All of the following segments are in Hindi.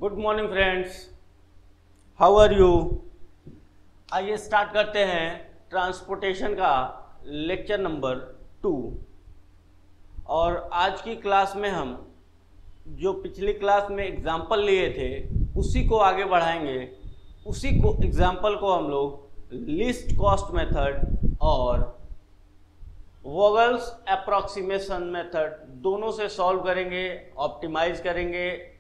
Good morning friends, how are you. आइए स्टार्ट करते हैं ट्रांसपोर्टेशन का लेक्चर नंबर 2। और आज की क्लास में हम जो पिछली क्लास में एग्जाम्पल लिए थे उसी को आगे बढ़ाएंगे। उसी को एग्जाम्पल को हम लोग लिस्ट कॉस्ट मेथड और वोगल्स अप्रॉक्सीमेशन मेथड दोनों से सॉल्व करेंगे, ऑप्टिमाइज करेंगे।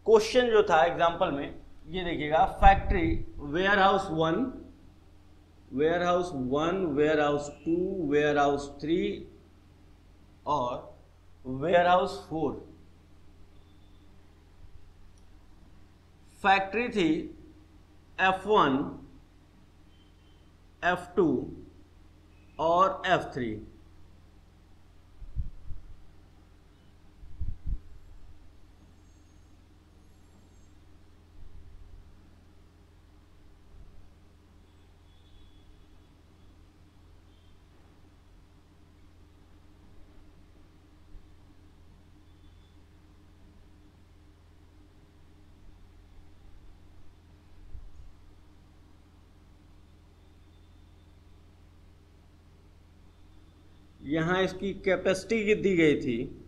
क्वेश्चन जो था एग्जाम्पल में ये देखिएगा, factory warehouse 1, warehouse 1, warehouse 2, warehouse 3 और वेयर हाउस 4। फैक्ट्री थी F1, F2 और F3। यहाँ इसकी कैपेसिटी दी गई थी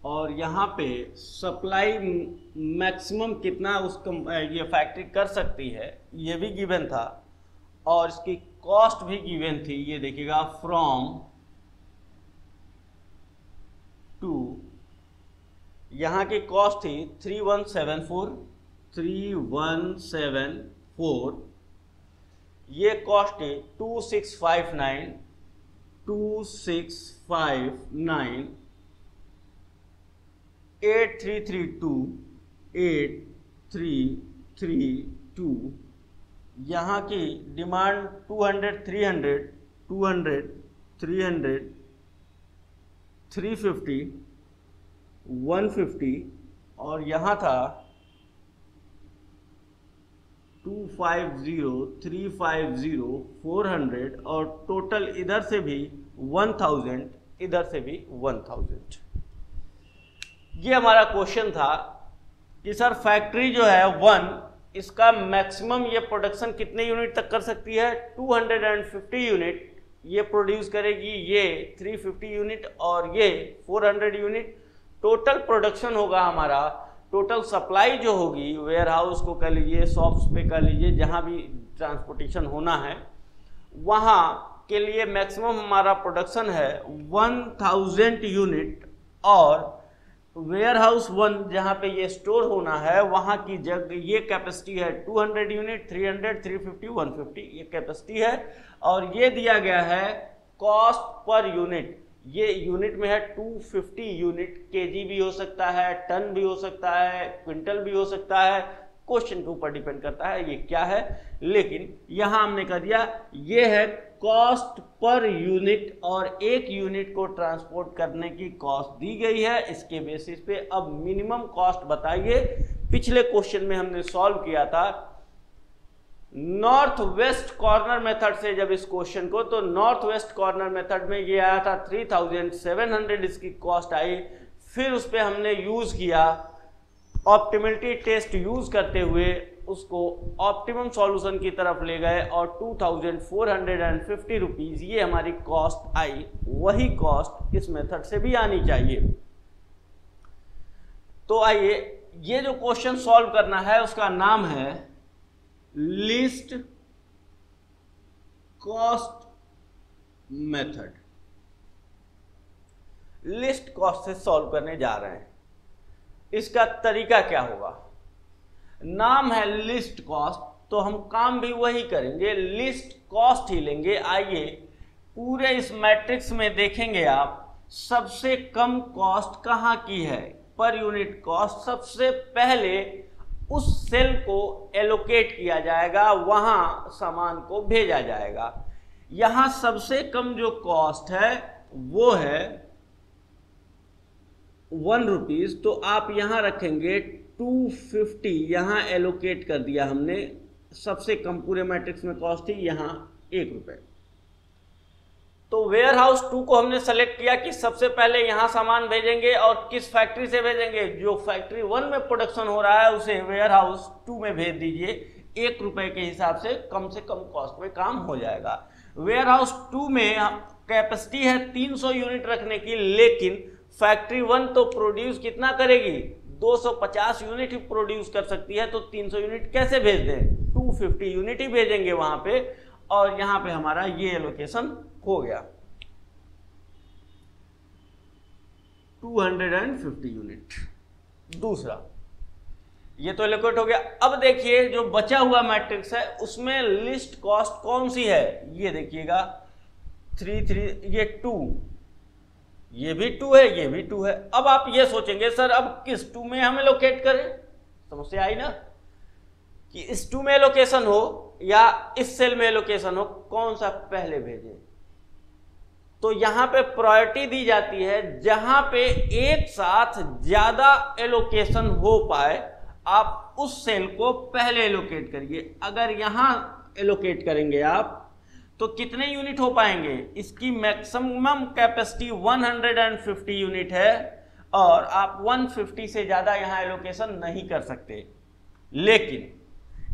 और यहाँ पे सप्लाई मैक्सिमम कितना उसका ये फैक्ट्री कर सकती है ये भी गिवन था और इसकी कॉस्ट भी गिवन थी। ये देखिएगा, फ्रॉम टू, यहाँ की कॉस्ट थी 3174। ये कॉस्ट है 2659, 8332। यहाँ की डिमांड 200, 300, 350, 150 और यहाँ था 250, 350, 400 और टोटल इधर से भी 1000, इधर से भी 1000। ये हमारा क्वेश्चन था कि सर फैक्ट्री जो है 1, इसका मैक्सिमम ये प्रोडक्शन कितने यूनिट तक कर सकती है? 250 यूनिट ये प्रोड्यूस करेगी, ये 350 यूनिट और ये 400 यूनिट। टोटल प्रोडक्शन होगा हमारा, टोटल सप्लाई जो होगी वेयर हाउस को कह लीजिए, शॉप्स पे कह लीजिए, जहाँ भी ट्रांसपोर्टेशन होना है वहाँ के लिए मैक्सिमम हमारा प्रोडक्शन है 1000 यूनिट। और वेयर हाउस 1 जहाँ पे ये स्टोर होना है वहाँ की जगह ये कैपेसिटी है 200 यूनिट, 300, 350, 150 ये कैपेसिटी है। और ये दिया गया है कॉस्ट पर यूनिट, ये यूनिट में है 250 यूनिट। केजी भी हो सकता है, टन भी हो सकता है, क्विंटल भी हो सकता है, क्वेश्चन के ऊपर डिपेंड करता है ये क्या है। लेकिन यहां हमने कर दिया ये है कॉस्ट पर यूनिट और एक यूनिट को ट्रांसपोर्ट करने की कॉस्ट दी गई है। इसके बेसिस पे अब मिनिमम कॉस्ट बताइए। पिछले क्वेश्चन में हमने सॉल्व किया था नॉर्थ वेस्ट कॉर्नर मेथड से जब इस क्वेश्चन को, तो नॉर्थ वेस्ट कॉर्नर मेथड में ये आया था 3700 इसकी कॉस्ट आई। फिर उस पर हमने यूज किया ऑप्टिमिलिटी टेस्ट यूज करते हुए उसको ऑप्टिमम सॉल्यूशन की तरफ ले गए और 2450 रुपीज ये हमारी कॉस्ट आई। वही कॉस्ट इस मेथड से भी आनी चाहिए। तो आइए, ये जो क्वेश्चन सॉल्व करना है उसका नाम है list cost method. List cost से सॉल्व करने जा रहे हैं। इसका तरीका क्या होगा? नाम है लिस्ट कॉस्ट, तो हम काम भी वही करेंगे, लिस्ट कॉस्ट ही लेंगे। आइए पूरे इस मैट्रिक्स में देखेंगे आप, सबसे कम कॉस्ट कहाँ की है पर यूनिट कॉस्ट। सबसे पहले उस सेल को एलोकेट किया जाएगा, वहां सामान को भेजा जाएगा। यहां सबसे कम जो कॉस्ट है वो है 1 रुपीज, तो आप यहां रखेंगे 250, यहां एलोकेट कर दिया हमने। सबसे कम पूरे मैट्रिक्स में कॉस्ट थी यहां 1 रुपए। तो वेयर हाउस 2 को हमने सेलेक्ट किया कि सबसे पहले यहां सामान भेजेंगे और किस फैक्ट्री से भेजेंगे, जो फैक्ट्री 1 में प्रोडक्शन हो रहा है उसे वेयर हाउस 2 में भेज दीजिए। 1 रुपए के हिसाब से कम कॉस्ट में काम हो जाएगा। वेयर हाउस 2 में कैपेसिटी है 300 यूनिट रखने की, लेकिन फैक्ट्री 1 तो प्रोड्यूस कितना करेगी, 250 यूनिट ही प्रोड्यूस कर सकती है, तो 300 यूनिट कैसे भेज दें, 250 यूनिट ही भेजेंगे वहां पे, और यहां पे हमारा ये एलोकेशन हो गया 250 यूनिट। दूसरा, ये तो एलोकेट हो गया। अब देखिए जो बचा हुआ मैट्रिक्स है उसमें लिस्ट कॉस्ट कौन सी है, ये देखिएगा 3 ये 2, ये भी 2 है, ये भी 2 है। अब आप ये सोचेंगे सर अब किस 2 में हम एलोकेट करें, समस्या आई ना, कि इस 2 में एलोकेशन हो या इस सेल में एलोकेशन हो, कौन सा पहले भेजें। तो यहां पे प्रायोरिटी दी जाती है जहां पे एक साथ ज्यादा एलोकेशन हो पाए, आप उस सेल को पहले एलोकेट करिए। अगर यहां एलोकेट करेंगे आप तो कितने यूनिट हो पाएंगे, इसकी मैक्सिमम कैपेसिटी 150 यूनिट है और आप 150 से ज्यादा यहां एलोकेशन नहीं कर सकते। लेकिन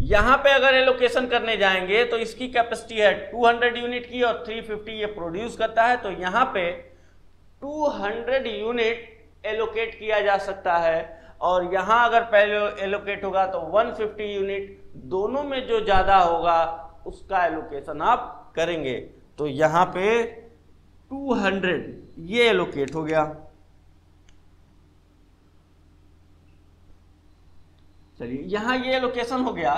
यहां पे अगर एलोकेशन करने जाएंगे तो इसकी कैपेसिटी है 200 यूनिट की और 350 ये प्रोड्यूस करता है, तो यहां पे 200 यूनिट एलोकेट किया जा सकता है और यहां अगर पहले एलोकेट होगा तो 150 यूनिट, दोनों में जो ज्यादा होगा उसका एलोकेशन आप करेंगे। तो यहां पे 200 ये एलोकेट हो गया। चलिए यहां ये एलोकेशन हो गया,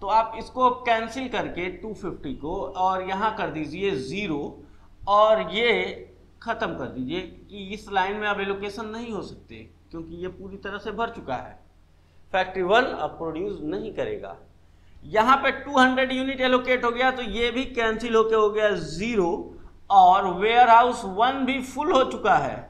तो आप इसको कैंसिल करके 250 को और यहां कर दीजिए 0 और ये खत्म कर दीजिए कि इस लाइन में अब एलोकेशन नहीं हो सकते क्योंकि ये पूरी तरह से भर चुका है, फैक्ट्री 1 अब प्रोड्यूस नहीं करेगा। यहां पे 200 यूनिट एलोकेट हो गया तो ये भी कैंसिल होके हो गया 0 और वेयर हाउस 1 भी फुल हो चुका है।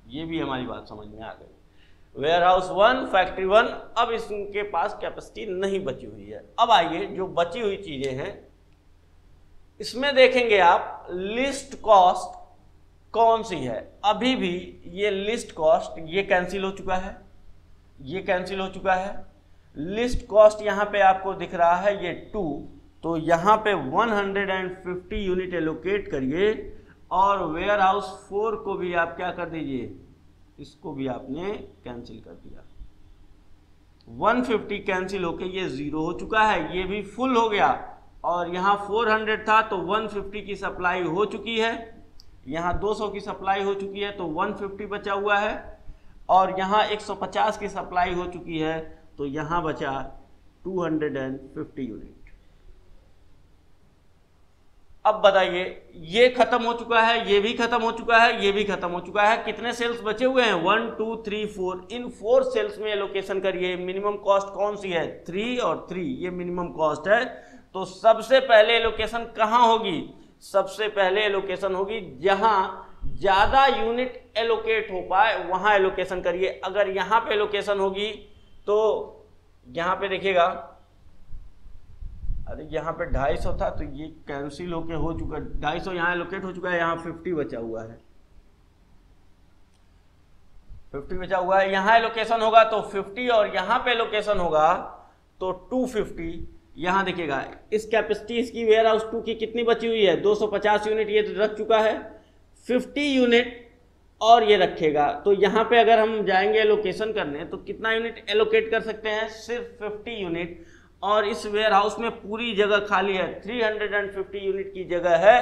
ये भी हमारी बात समझ में आ गई। वेयर हाउस 1 फैक्ट्री 1 अब इसके पास कैपेसिटी नहीं बची हुई है। अब आइए जो बची हुई चीजें हैं इसमें देखेंगे आप लिस्ट कॉस्ट कौन सी है। अभी भी ये लिस्ट कॉस्ट ये कैंसिल हो चुका है, ये कैंसिल हो चुका है। लिस्ट कॉस्ट यहां पे आपको दिख रहा है ये 2, तो यहां पे 150 यूनिट एलोकेट करिए और वेयर हाउस 4 को भी आप क्या कर दीजिए, इसको भी आपने कैंसिल कर दिया। 150 कैंसिल होके ये 0 हो चुका है, ये भी फुल हो गया और यहाँ 400 था तो 150 की सप्लाई हो चुकी है, यहाँ 200 की सप्लाई हो चुकी है तो 150 बचा हुआ है और यहाँ 150 की सप्लाई हो चुकी है तो यहाँ बचा 250 यूनिट। अब बताइए ये खत्म हो चुका है, ये भी खत्म हो चुका है, ये भी खत्म हो चुका है। कितने सेल्स बचे हुए हैं 1 2 3 4, इन 4 सेल्स में एलोकेशन करिए। मिनिमम कॉस्ट कौन सी है 3 और 3, ये मिनिमम कॉस्ट है। तो सबसे पहले एलोकेशन कहां होगी, सबसे पहले एलोकेशन होगी जहां ज्यादा यूनिट एलोकेट हो पाए वहां एलोकेशन करिए। अगर यहां पे एलोकेशन होगी तो यहां पे देखिएगा, अरे यहाँ पे 250 था तो ये कैंसिल होके हो चुका, 250 यहाँ एलोकेट हो चुका है, यहाँ 50 बचा हुआ है, 50 बचा हुआ है। यहाँ एलोकेशन होगा तो 50 और यहाँ पे एलोकेशन होगा तो 250। यहाँ देखिएगा इस कैपेसिटी इसकी वेयर हाउस 2 की कितनी बची हुई है 250 यूनिट, ये रख चुका है 50 यूनिट और ये रखेगा। तो यहाँ पे अगर हम जाएंगे एलोकेशन करने तो कितना यूनिट एलोकेट कर सकते हैं, सिर्फ 50 यूनिट। और इस वेयर हाउस में पूरी जगह खाली है, 350 यूनिट की जगह है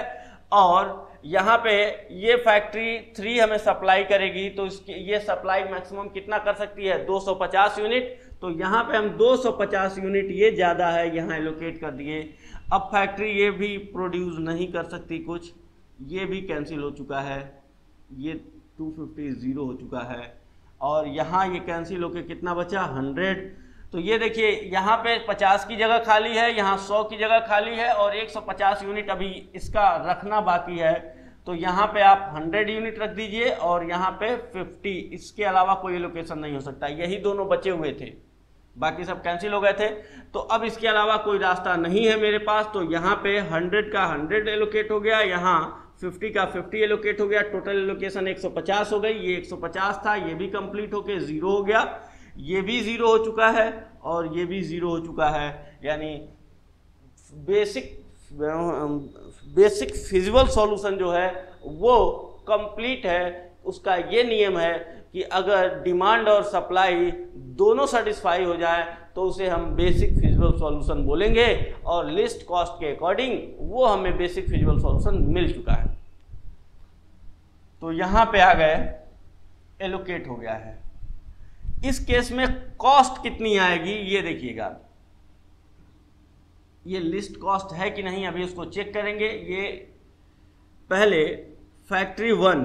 और यहाँ पे ये फैक्ट्री 3 हमें सप्लाई करेगी तो इसकी ये सप्लाई मैक्सिमम कितना कर सकती है 250 यूनिट। तो यहाँ पे हम 250 यूनिट, ये ज़्यादा है, यहाँ एलोकेट कर दिए। अब फैक्ट्री ये भी प्रोड्यूस नहीं कर सकती कुछ, ये भी कैंसिल हो चुका है, ये 250 0 हो चुका है और यहाँ ये कैंसिल होके कितना बचा 100। तो ये देखिए यहाँ पे 50 की जगह खाली है, यहाँ 100 की जगह खाली है और 150 यूनिट अभी इसका रखना बाकी है। तो यहाँ पे आप 100 यूनिट रख दीजिए और यहाँ पे 50, इसके अलावा कोई एलोकेशन नहीं हो सकता। यही दोनों बचे हुए थे, बाकी सब कैंसिल हो गए थे। तो अब इसके अलावा कोई रास्ता नहीं है मेरे पास, तो यहाँ पे 100 का 100 एलोकेट हो गया, यहाँ 50 का 50 एलोकेट हो गया, टोटल एलोकेशन 150 हो गई। ये 150 था, ये भी कंप्लीट होके 0 हो गया, ये भी 0 हो चुका है और ये भी 0 हो चुका है। यानी बेसिक फिजिबल सॉल्यूशन जो है वो कंप्लीट है। उसका ये नियम है कि अगर डिमांड और सप्लाई दोनों सेटिस्फाई हो जाए तो उसे हम बेसिक फिजिबल सॉल्यूशन बोलेंगे, और लिस्ट कॉस्ट के अकॉर्डिंग वो हमें बेसिक फिजिबल सॉल्यूशन मिल चुका है। तो यहां पे आ गए, एलोकेट हो गया है। इस केस में कॉस्ट कितनी आएगी ये देखिएगा, ये लिस्ट कॉस्ट है कि नहीं अभी उसको चेक करेंगे। ये पहले फैक्ट्री 1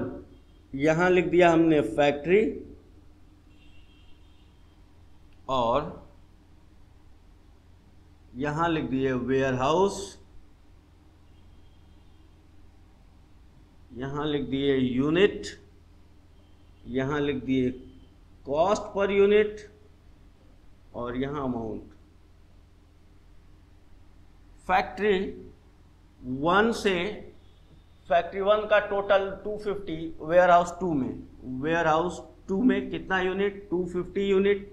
यहां लिख दिया हमने फैक्ट्री, और यहां लिख दिए वेयर हाउस, यहां लिख दिए यूनिट, यहां लिख दिए कॉस्ट पर यूनिट, और यहां अमाउंट। फैक्ट्री 1 से फैक्ट्री 1 का टोटल 250, वेयर हाउस 2 में, वेयर हाउस 2 में कितना यूनिट, 250 यूनिट।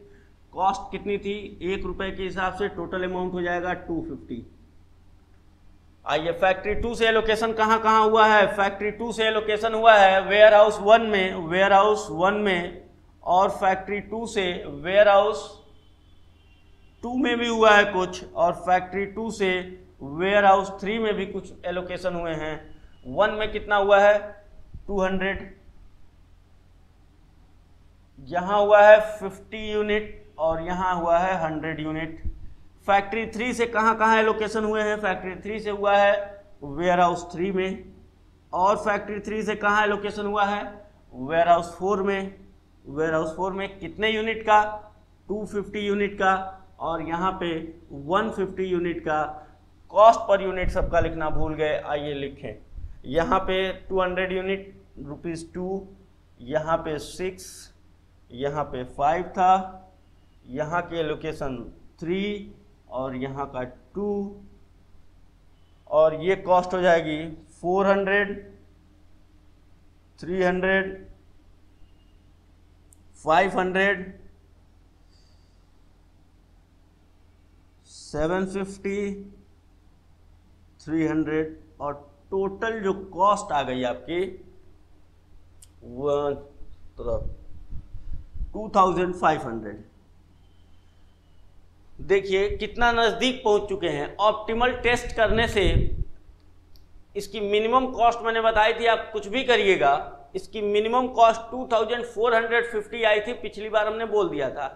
कॉस्ट कितनी थी, 1 रुपए के हिसाब से टोटल अमाउंट हो जाएगा 250। आइए फैक्ट्री 2 से एलोकेशन कहाँ कहाँ हुआ है। फैक्ट्री 2 से एलोकेशन हुआ है वेयर हाउस 1 में, वेयर हाउस 1 में, और फैक्ट्री 2 से वेयर हाउस 2 में भी हुआ है कुछ, और फैक्ट्री 2 से वेयर हाउस 3 में भी कुछ एलोकेशन हुए हैं। 1 में कितना हुआ है 200, यहां हुआ है 50 यूनिट, और यहां हुआ है 100 यूनिट। फैक्ट्री 3 से कहां कहां एलोकेशन हुए हैं, फैक्ट्री 3 से हुआ है वेयर हाउस 3 में, और फैक्ट्री 3 से कहां एलोकेशन हुआ है वेयर हाउस 4 में। वेयर हाउस 4 में कितने यूनिट का, 250 यूनिट का, और यहाँ पे 150 यूनिट का। कॉस्ट पर यूनिट सबका लिखना भूल गए, आइए लिखें। यहाँ पे 200 यूनिट ₹2, यहाँ पे 6, यहाँ पे 5 था, यहाँ की एलोकेशन 3, और यहाँ का 2, और ये कॉस्ट हो जाएगी 400, 300, 500, 750, 300, और टोटल जो कॉस्ट आ गई आपकी वो 2500। देखिए कितना नज़दीक पहुंच चुके हैं। ऑप्टिमल टेस्ट करने से इसकी मिनिमम कॉस्ट मैंने बताई थी, आप कुछ भी करिएगा, इसकी मिनिमम कॉस्ट 2450 आई थी, पिछली बार हमने बोल दिया था।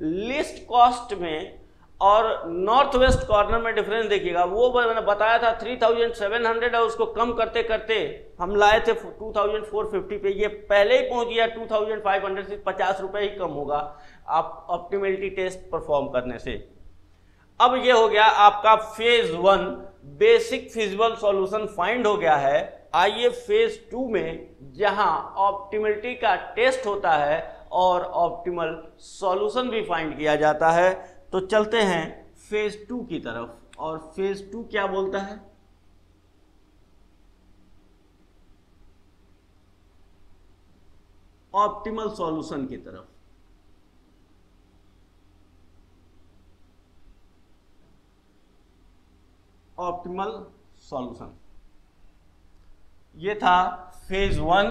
लिस्ट कॉस्ट में और नॉर्थ वेस्ट कॉर्नर में डिफरेंस देखिएगा, वो मैंने बताया था 3700, और उसको कम करते करते हम लाए थे 2450 पे। ये पहले ही पहुंच गया 2500 से, 50 रुपए ही कम होगा आप ऑप्टिमलिटी टेस्ट परफॉर्म करने से। अब ये हो गया आपका phase 1 basic feasible solution find हो गया है। आइए फेज 2 में, जहां ऑप्टिमलिटी का टेस्ट होता है और ऑप्टिमल सॉल्यूशन भी फाइंड किया जाता है। तो चलते हैं फेज 2 की तरफ, और फेज 2 क्या बोलता है, ऑप्टिमल सॉल्यूशन की तरफ। ऑप्टिमल सॉल्यूशन ये था फेज 1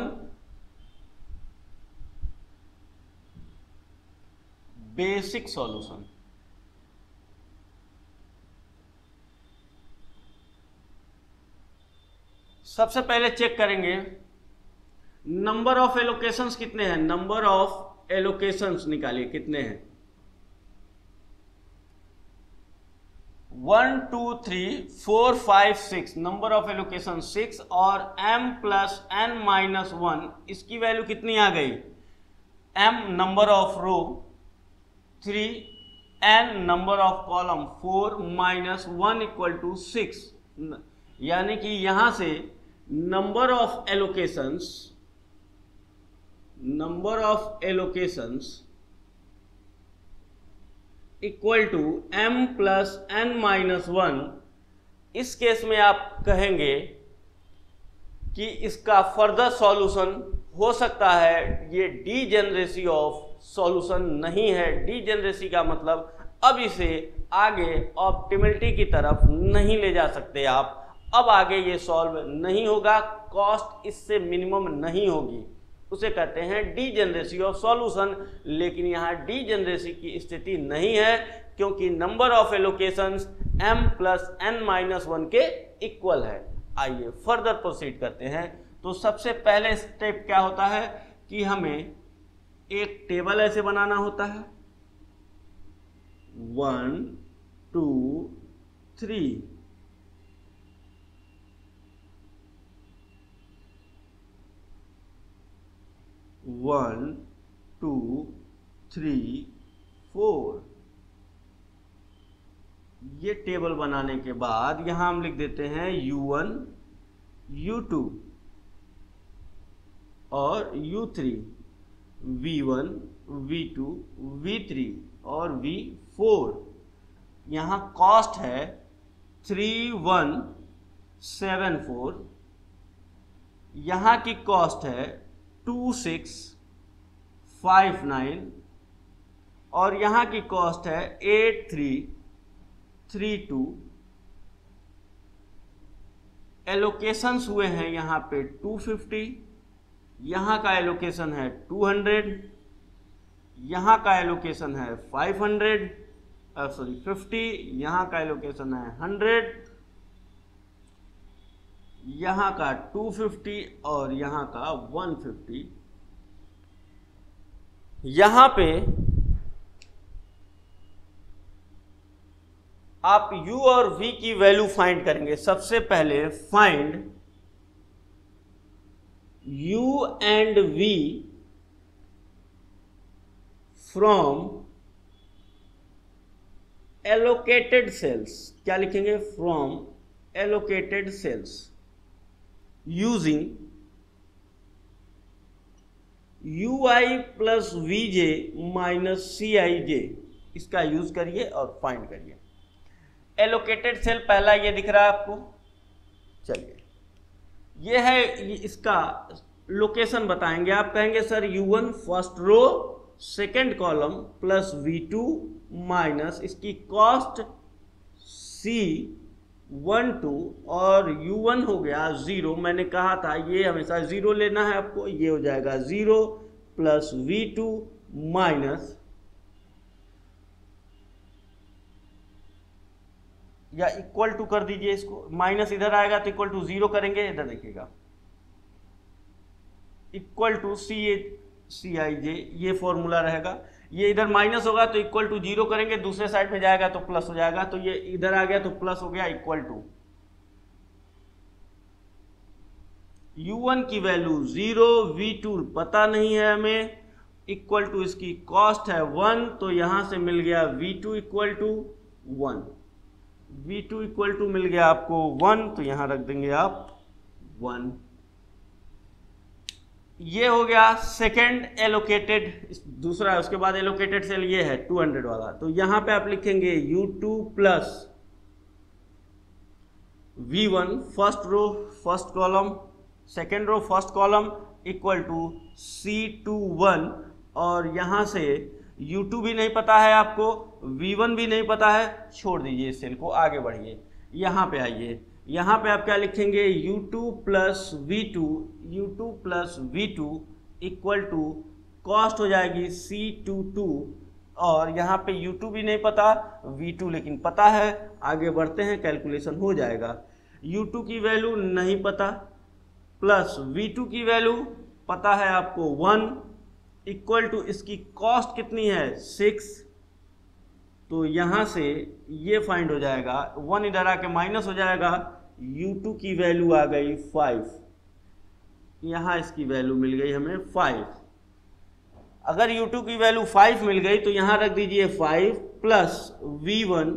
बेसिक सॉल्यूशन। सबसे पहले चेक करेंगे नंबर ऑफ एलोकेशंस कितने हैं। नंबर ऑफ एलोकेशंस निकालिए कितने हैं, 1 2 3 4 5 6, नंबर ऑफ एलोकेशन 6, और m प्लस n माइनस 1, इसकी वैल्यू कितनी आ गई, m number of row 3, n number of column 4, minus 1 equal to 6। यानी कि यहां से number of allocations equal to m plus n minus 1, इस केस में आप कहेंगे कि इसका फर्दर सॉल्यूशन हो सकता है, ये डीजेनरेसी ऑफ सॉल्यूशन नहीं है। डीजेनरेसी का मतलब अब इसे आगे ऑप्टिमलिटी की तरफ नहीं ले जा सकते आप, अब आगे ये सॉल्व नहीं होगा, कॉस्ट इससे मिनिमम नहीं होगी, उसे कहते हैं डीजेनरेसी ऑफ सॉल्यूशन। लेकिन यहाँ डीजेनरेसी की स्थिति नहीं है, क्योंकि number of allocations m plus n minus 1 के इक्वल है। आइए फर्दर प्रोसीड करते हैं। तो सबसे पहले स्टेप क्या होता है कि हमें एक टेबल ऐसे बनाना होता है, 1 2 3, वन 2 3 4। ये टेबल बनाने के बाद यहां हम लिख देते हैं u1 u2 और u3, v1 v2 v3 और v4। यहां कॉस्ट है 3174, यहां की कॉस्ट है 2659 और यहाँ की कॉस्ट है 8332। एलोकेशंस हुए हैं यहाँ पे 250, यहाँ का एलोकेशन है 200, यहाँ का एलोकेशन है 50, यहाँ का एलोकेशन है 100, यहाँ का 250 और यहाँ का 150। यहाँ पे आप u और v की वैल्यू फाइंड करेंगे। सबसे पहले find u and v from allocated cells. क्या लिखेंगे? From allocated cells using ui plus vj minus cij। इसका यूज करिए और फाइंड करिए। एलोकेटेड सेल पहला ये दिख रहा है आपको, चलिए ये है, इसका लोकेशन बताएंगे। आप कहेंगे sir u1 first row second column plus v2 minus इसकी कॉस्ट C12 और u1 हो गया 0। मैंने कहा था ये हमेशा 0 लेना है आपको, ये हो जाएगा 0 प्लस v2 माइनस, या इक्वल टू कर दीजिए इसको, माइनस इधर आएगा तो इक्वल टू 0 करेंगे, इधर देखिएगा इक्वल टू CIJ, ये फॉर्मूला रहेगा। ये इधर माइनस होगा तो इक्वल टू 0 करेंगे, दूसरे साइड में जाएगा तो प्लस हो जाएगा, तो ये इधर आ गया तो प्लस हो गया, इक्वल टू u1 की वैल्यू 0, v2 पता नहीं है हमें, इक्वल टू इसकी कॉस्ट है 1, तो यहां से मिल गया v2 equal to 1, v2 equal to मिल गया आपको 1, तो यहां रख देंगे आप 1। ये हो गया सेकेंड एलोकेटेड, दूसरा। उसके बाद एलोकेटेड सेल ये है 200 वाला, तो यहां पे आप लिखेंगे u2 plus v1 first row first column second row first column equal to C21, और यहां से u2 भी नहीं पता है आपको, v1 भी नहीं पता है, छोड़ दीजिए इस सेल को, आगे बढ़िए। यहाँ पे आइए, यहाँ पे आप क्या लिखेंगे? u2 plus v2 equal to cost हो जाएगी C22, और यहाँ पे u2 भी नहीं पता, v2 लेकिन पता है। आगे बढ़ते हैं, कैलकुलेशन हो जाएगा। u2 की वैल्यू नहीं पता, प्लस v2 की वैल्यू पता है आपको 1, इक्वल टू इसकी कॉस्ट कितनी है 6, तो यहां से ये फाइंड हो जाएगा, 1 इधर आके माइनस हो जाएगा, u2 की वैल्यू आ गई 5, यहां इसकी वैल्यू मिल गई हमें 5। अगर u2 की वैल्यू 5 मिल गई तो यहां रख दीजिए 5 प्लस v1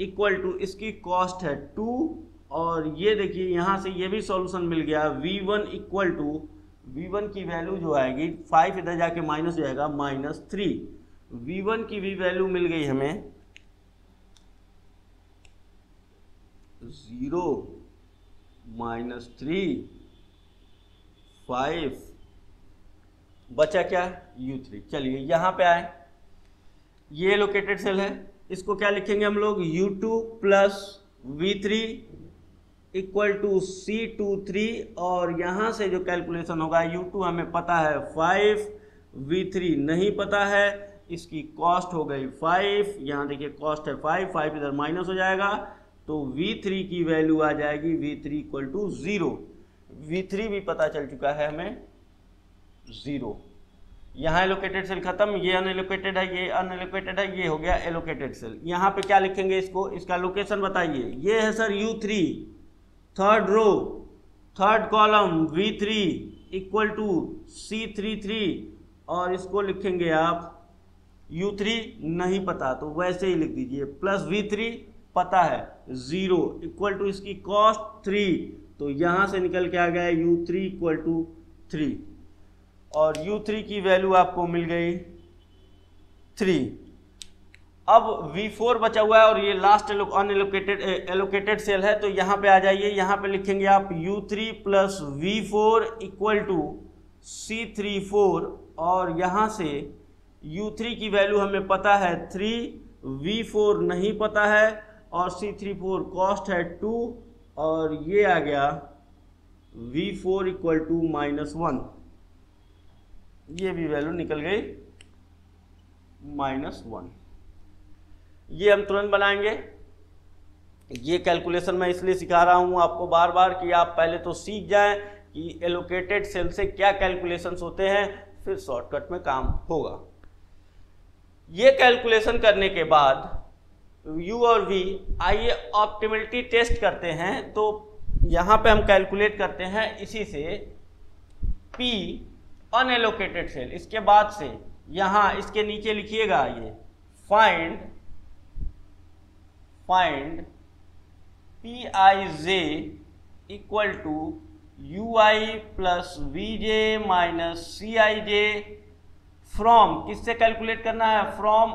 इक्वल टू इसकी कॉस्ट है 2, और ये देखिए यहां से ये भी सॉल्यूशन मिल गया, v1 इक्वल टू v1 की वैल्यू जो आएगी 5 इधर जाके माइनस हो जाएगा -3, v1 की भी वैल्यू मिल गई हमें 0 -3 5 बचा क्या U3। चलिए यहाँ पे आए, ये एलोकेटेड सेल है, इसको क्या लिखेंगे हम लोग U2 plus V3 equal to C23 और यहाँ से जो कैलकुलेशन होगा U2 हमें पता है 5, V3 नहीं पता है, इसकी कॉस्ट हो गई 5, यहाँ देखिए कॉस्ट है 5, 5 इधर माइनस हो जाएगा तो V3 की वैल्यू आ जाएगी V3 इक्वल टू 0। V3 भी पता चल चुका है हमें 0। यहाँ एलोकेटेड सेल खत्म, ये अनएलोकेटेड है, ये अनएलोकेटेड है, ये हो गया एलोकेटेड सेल। यहाँ पे क्या लिखेंगे इसको, इसका लोकेशन बताइए। ये है sir U3, third row third column V3 equal to C33 और इसको लिखेंगे आप U3 नहीं पता तो वैसे ही लिख दीजिए प्लस V3 पता है 0 इक्वल टू इसकी कॉस्ट 3 तो यहाँ से निकल के आ गया U3 इक्वल टू 3 और U3 की वैल्यू आपको मिल गई 3। अब V4 बचा हुआ है और ये लास्ट अनएलोकेटेड एलोकेटेड सेल है तो यहाँ पे आ जाइए, यहाँ पे लिखेंगे आप U3 plus V4 equal to C34 और यहाँ से U3 की वैल्यू हमें पता है 3, V4 नहीं पता है और C34 कॉस्ट है 2 और ये आ गया V4 इक्वल टू -1, ये भी वैल्यू निकल गई -1। ये हम तुरंत बनाएंगे। ये कैलकुलेशन मैं इसलिए सिखा रहा हूं आपको बार बार कि आप पहले तो सीख जाएं कि एलोकेटेड सेल से क्या कैलकुलेशंस होते हैं, फिर शॉर्टकट में काम होगा। ये कैलकुलेशन करने के बाद U और V, आइए ऑप्टिमलिटी टेस्ट करते हैं। तो यहाँ पे हम कैलकुलेट करते हैं इसी से P अनएलोकेटेड सेल, इसके बाद से यहाँ इसके नीचे लिखिएगा ये find Pij equal to UI plus VJ minus CIJ from, किससे कैलकुलेट करना है, from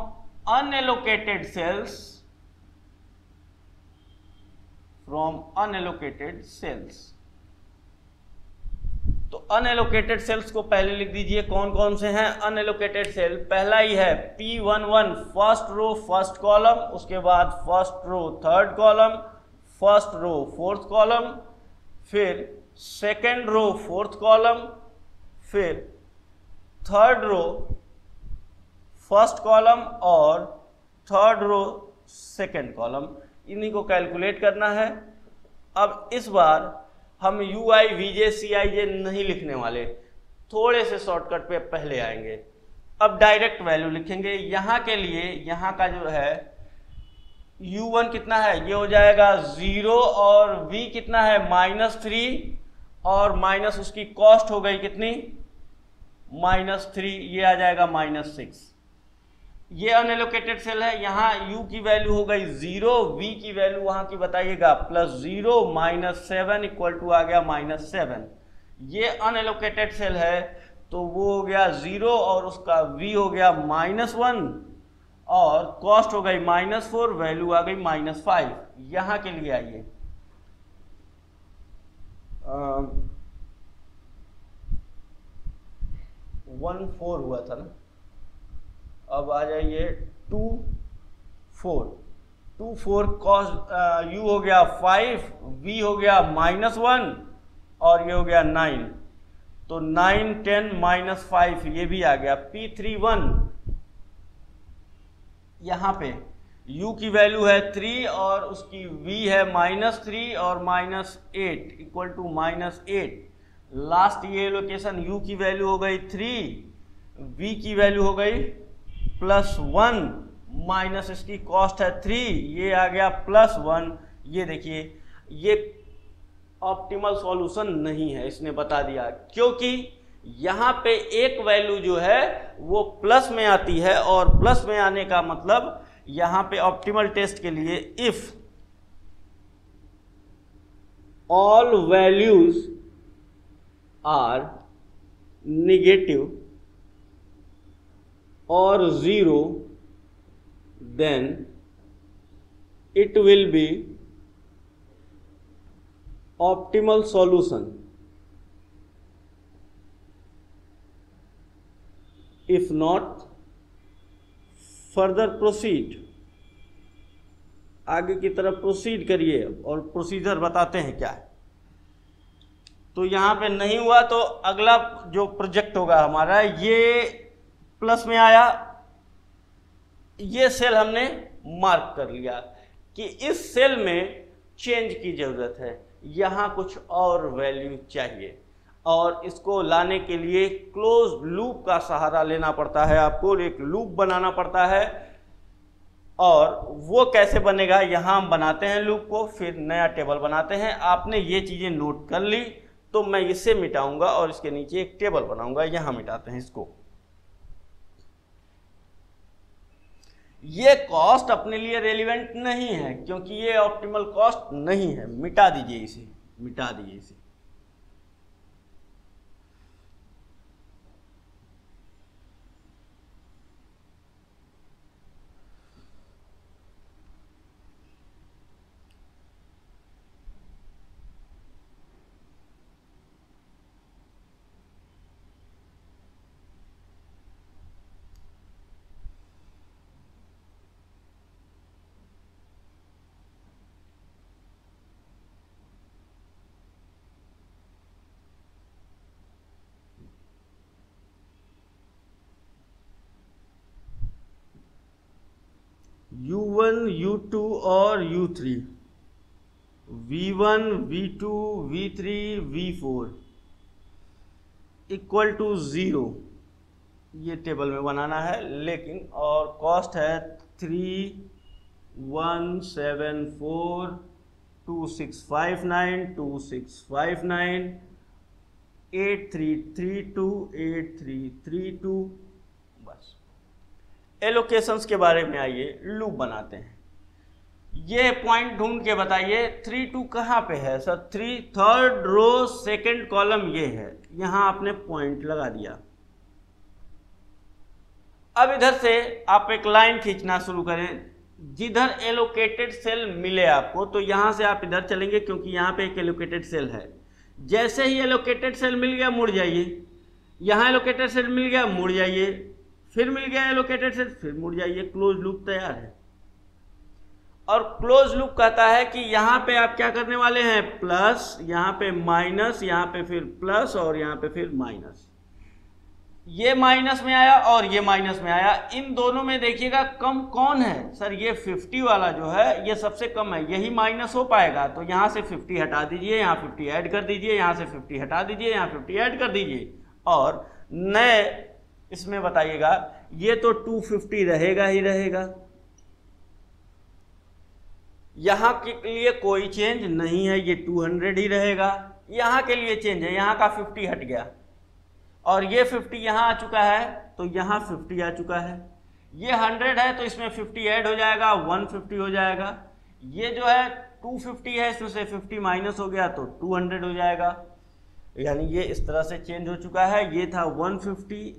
unallocated cells, from unallocated cells. तो अनएलोकेटेड सेल्स को पहले लिख दीजिए कौन कौन से हैं अनएलोकेटेड सेल। पहला ही है P11 first row first column, उसके बाद first row third column, first row fourth column, फिर सेकेंड रो फोर्थ कॉलम, फिर थर्ड रो फर्स्ट कॉलम और थर्ड रो सेकेंड कॉलम, इन्हीं को कैलकुलेट करना है। अब इस बार हम UI VJ CIJ नहीं लिखने वाले, थोड़े से शॉर्टकट पे पहले आएंगे। अब डायरेक्ट वैल्यू लिखेंगे। यहाँ के लिए यहाँ का जो है U1 कितना है, ये हो जाएगा 0 और V कितना है -3 और माइनस उसकी कॉस्ट हो गई कितनी -3, ये आ जाएगा -6। ये अनएलोकेटेड सेल है, यहाँ U की वैल्यू हो गई 0, V की वैल्यू वहां की बताइएगा +0 -7 इक्वल टू आ गया -7। ये अनएलोकेटेड सेल है तो वो हो गया 0 और उसका V हो गया -1 और कॉस्ट हो गई -4, वैल्यू आ गई -5। यहाँ के लिए आइए 1-4 हुआ था ना, अब आ जाइए 2-4 कॉस्ट U हो गया 5, V हो गया -1 और ये हो गया 9, तो 9 10 -5 ये भी आ गया। P31 यहाँ पे U की वैल्यू है 3 और उसकी V है -3 और -8 इक्वल टू -8। लास्ट ये लोकेशन U की वैल्यू हो गई 3, V की वैल्यू हो गई +1 माइनस इसकी कॉस्ट है 3, ये आ गया +1। ये देखिए ये ऑप्टिमल सॉल्यूशन नहीं है, इसने बता दिया, क्योंकि यहाँ पे एक वैल्यू जो है वो प्लस में आती है और प्लस में आने का मतलब यहाँ पे ऑप्टिमल टेस्ट के लिए if all values are negative और 0 then it will be optimal solution, if not further proceed, आगे की तरफ प्रोसीड करिए और प्रोसीजर बताते हैं क्या है। तो यहाँ पे नहीं हुआ तो अगला जो प्रोजेक्ट होगा हमारा, ये प्लस में आया, ये सेल हमने मार्क कर लिया कि इस सेल में चेंज की जरूरत है, यहाँ कुछ और वैल्यू चाहिए और इसको लाने के लिए क्लोज लूप का सहारा लेना पड़ता है, आपको एक लूप बनाना पड़ता है। और वो कैसे बनेगा, यहाँ हम बनाते हैं लूप को, फिर नया टेबल बनाते हैं। आपने ये चीजें नोट कर ली तो मैं इसे मिटाऊंगा और इसके नीचे एक टेबल बनाऊंगा, यहां मिटाते हैं इसको। ये कॉस्ट अपने लिए रेलिवेंट नहीं है क्योंकि ये ऑप्टिमल कॉस्ट नहीं है, मिटा दीजिए इसे, मिटा दीजिए इसे। U1, U2 और U3, V1, V2, V3, V4 equal to 0, ये टेबल में बनाना है। लेकिन और कॉस्ट है 3174, 2659, 2659, 8332, 8332। बस एलोकेशंस के बारे में आइए, लूप बनाते हैं। ये पॉइंट ढूंढ के बताइए 32 कहाँ पे है sir? 3 third row second column ये है, यहां आपने पॉइंट लगा दिया। अब इधर से आप एक लाइन खींचना शुरू करें, जिधर एलोकेटेड सेल मिले आपको तो यहां से आप इधर चलेंगे क्योंकि यहां पे एक एलोकेटेड सेल है। जैसे ही एलोकेटेड सेल मिल गया मुड़ जाइए, यहां एलोकेटेड सेल मिल गया मुड़ जाइए, फिर मिल गया एलोकेटेड सेल फिर मुड़ जाइए, क्लोज लूप तैयार है। और क्लोज लूप कहता है कि यहां पे आप क्या करने वाले हैं, प्लस, यहां पे माइनस, यहां पे फिर प्लस और यहां पे फिर माइनस। ये माइनस में आया और ये माइनस में आया, इन दोनों में देखिएगा कम कौन है सर? ये 50 वाला जो है ये सबसे कम है, यही माइनस हो पाएगा। तो यहां से 50 हटा दीजिए, यहां 50 ऐड कर दीजिए, यहां से 50 हटा दीजिए, यहां 50 ऐड कर दीजिए और नए इसमें बताइएगा ये तो 250 रहेगा ही रहेगा। यहां के लिए कोई चेंज नहीं है, ये 200 ही रहेगा। यहां के लिए चेंज है, यहां का 50 हट गया और ये 50 यहां आ चुका है तो यहां 50 आ चुका है। ये 100 है तो इसमें 50 ऐड हो जाएगा, 150 हो जाएगा। ये जो है 250 है, इसमें से 50 माइनस हो गया तो 200 हो जाएगा। यानी ये इस तरह से चेंज हो चुका है। ये था 150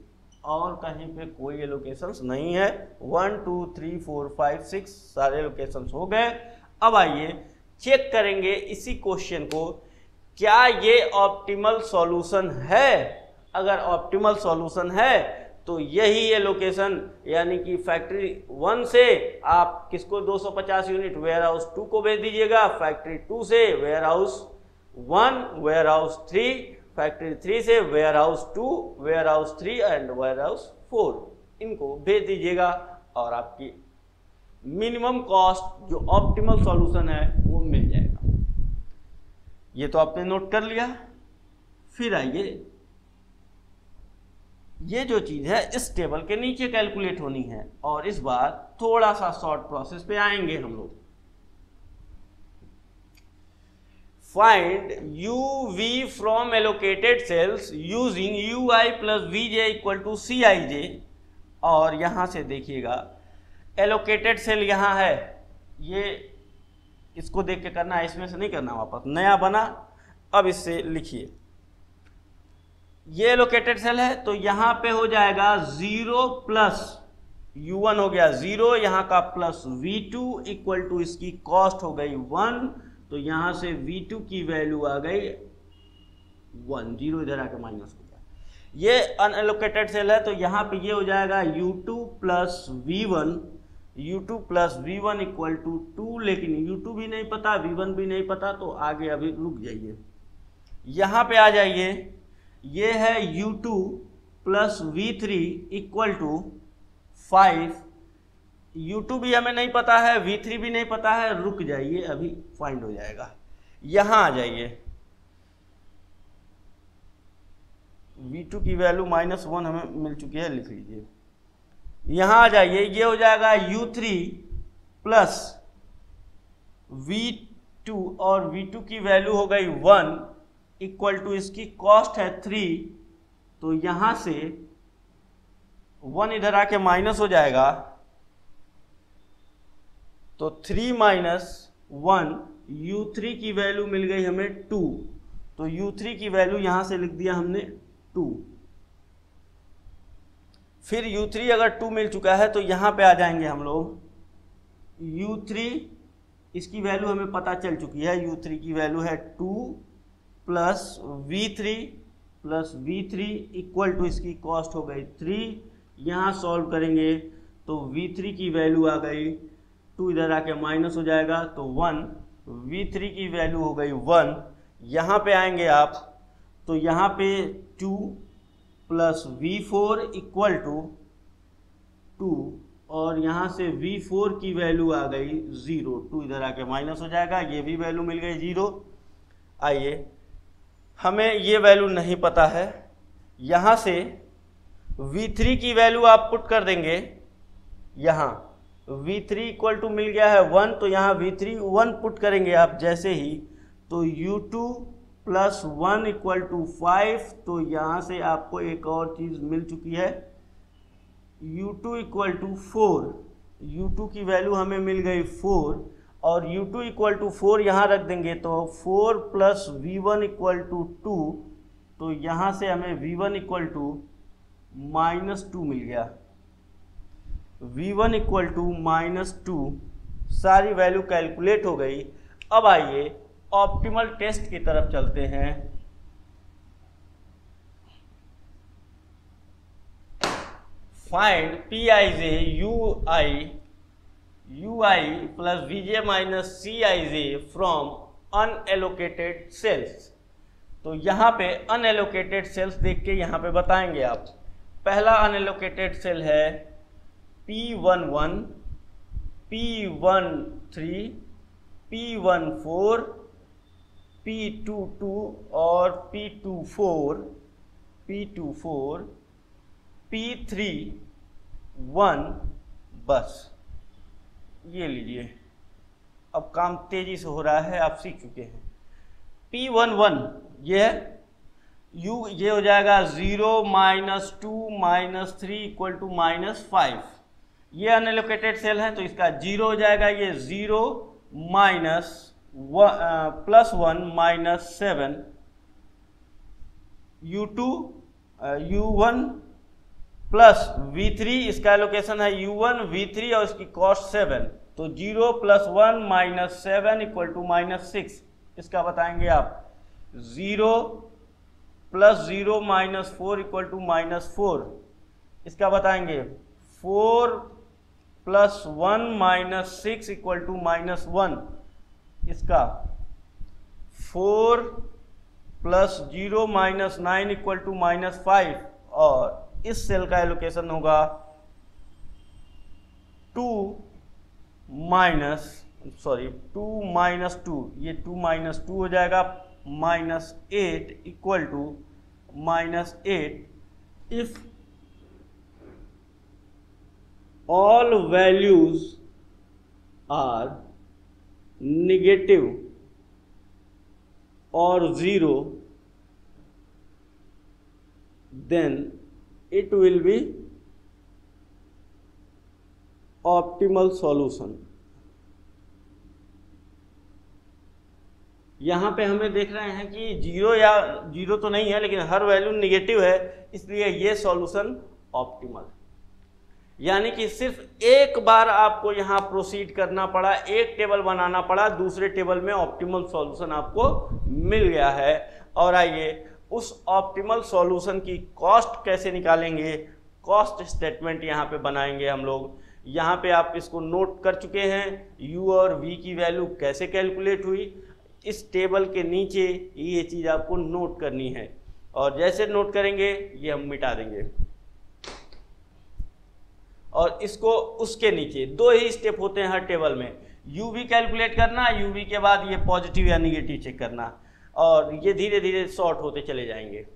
और कहीं पे कोई एलोकेशंस नहीं है। 1 2 3 4 5 6 सारे एलोकेशंस हो गए। अब आइए चेक करेंगे इसी क्वेश्चन को, क्या ये ऑप्टिमल सॉल्यूशन है? अगर ऑप्टिमल सॉल्यूशन है तो यही एलोकेशन, यानी कि फैक्ट्री 1 से आप किसको 250 यूनिट वेयर हाउस 2 को भेज दीजिएगा, फैक्ट्री 2 से warehouse 1, warehouse 3, factory 3 से warehouse 2, warehouse 3 and warehouse 4, इनको भेज दीजिएगा और आपकी मिनिमम कॉस्ट जो ऑप्टिमल सॉल्यूशन है वो मिल जाएगा। ये तो आपने नोट कर लिया। फिर आइए, ये जो चीज है इस टेबल के नीचे कैलकुलेट होनी है और इस बार थोड़ा सा शॉर्ट प्रोसेस पे आएंगे हम लोग। Find UV from allocated cells using UI plus VJ equal to CIJ। और यहां से देखिएगा एलोकेटेड सेल यहां है, ये इसको देख के करना है, इसमें से नहीं करना, वापस नया बना। अब इससे लिखिए, ये एलोकेटेड सेल है तो यहां पे हो जाएगा 0 प्लस U1 हो गया 0, यहां का प्लस V2 इक्वल टू इसकी कॉस्ट हो गई 1, तो यहाँ से V2 की वैल्यू आ गई 1, 0 इधर आके माइनस हो गया। ये अनएलोकेटेड सेल है, तो यहाँ पे ये हो जाएगा U2 plus V1, U2 plus V1 equal to 2, लेकिन U2 भी नहीं पता, V1 भी नहीं पता, तो आगे अभी रुक जाइए, यहाँ पे आ जाइए। ये है U2 plus V3 equal to 5, U2 भी हमें नहीं पता है, V3 भी नहीं पता है, रुक जाइए अभी फाइंड हो जाएगा। यहाँ आ जाइए, V2 की वैल्यू -1 हमें मिल चुकी है, लिख लीजिए। यहाँ आ जाइए, ये हो जाएगा U3 प्लस V2 और V2 की वैल्यू हो गई 1 इक्वल टू इसकी कॉस्ट है 3, तो यहाँ से 1 इधर आके माइनस हो जाएगा, तो 3 माइनस 1, U3 की वैल्यू मिल गई हमें 2, तो U3 की वैल्यू यहाँ से लिख दिया हमने 2। फिर U3 अगर 2 मिल चुका है तो यहाँ पे आ जाएंगे हम लोग, U3 इसकी वैल्यू हमें पता चल चुकी है, U3 की वैल्यू है 2 प्लस V3 इक्वल टू इसकी कॉस्ट हो गई 3। यहाँ सॉल्व करेंगे तो V3 की वैल्यू आ गई 2, इधर आके माइनस हो जाएगा, तो 1, V3 की वैल्यू हो गई 1। यहाँ पे आएंगे आप, तो यहाँ पे 2 प्लस V4 इक्वल टू 2, और यहाँ से V4 की वैल्यू आ गई 0, 2 इधर आके माइनस हो जाएगा, ये भी वैल्यू मिल गई 0। आइए, हमें ये वैल्यू नहीं पता है, यहाँ से V3 की वैल्यू आप पुट कर देंगे, यहाँ V3 इक्वल टू मिल गया है 1, तो यहाँ V3 1 पुट करेंगे आप जैसे ही, तो U2 प्लस 1 इक्वल टू 5, तो यहाँ से आपको एक और चीज़ मिल चुकी है, U2 इक्वल टू 4, U2 की वैल्यू हमें मिल गई 4, और U2 इक्वल टू 4 यहाँ रख देंगे, तो 4 प्लस V1 इक्वल टू 2, तो यहाँ से हमें V1 इक्वल टू -2 मिल गया, V1 इक्वल टू -2, सारी वैल्यू कैलकुलेट हो गई। अब आइए ऑप्टिमल टेस्ट की तरफ चलते हैं। Find Pij ui plus Vj minus Cij from unallocated cells. तो यहाँ पे अनएलोकेटेड सेल्स देख के यहाँ पे बताएंगे आप। पहला अनएलोकेटेड सेल है P11, P13, P14, P22 और P24, P31, बस ये लीजिए। अब काम तेजी से हो रहा है, आप सीख चुके हैं। P11 ये है, ये हो जाएगा 0 -2 -3 इक्वल टू -5। ये अनएलोकेटेड सेल है तो इसका 0 हो जाएगा, ये 0 +1 -7। U1 प्लस V3, इसका लोकेशन है U1 V3 और इसकी कॉस्ट 7, तो 0 + 1 -7 इक्वल टू -6। इसका बताएंगे आप। 0 + 0 -4 इक्वल टू -4। इसका बताएंगे। 4 + 1 -6 इक्वल टू -1। इसका 4 + 0 -9 इक्वल टू -5। और इस सेल का एलोकेशन होगा 2 -2, ये 2 -2 हो जाएगा, -8 equal to -8 if all values are negative और 0, then it will be optimal solution। यहाँ पे हमें देख रहे हैं कि 0 तो नहीं है, लेकिन हर वैल्यू निगेटिव है, इसलिए ये सॉल्यूशन ऑप्टिमल। यानी कि सिर्फ एक बार आपको यहाँ प्रोसीड करना पड़ा, एक टेबल बनाना पड़ा, दूसरे टेबल में ऑप्टिमल सॉल्यूशन आपको मिल गया है। और आइए उस ऑप्टिमल सॉल्यूशन की कॉस्ट कैसे निकालेंगे, कॉस्ट स्टेटमेंट यहाँ पे बनाएंगे हम लोग। यहाँ पे आप इसको नोट कर चुके हैं, u और v की वैल्यू कैसे कैलकुलेट हुई, इस टेबल के नीचे ये चीज़ आपको नोट करनी है। और जैसे नोट करेंगे ये हम मिटा देंगे, और इसको उसके नीचे 2 ही स्टेप होते हैं हर टेबल में, uv कैलकुलेट करना, uv के बाद ये पॉजिटिव या निगेटिव चेक करना, और ये धीरे धीरे सॉर्ट होते चले जाएंगे।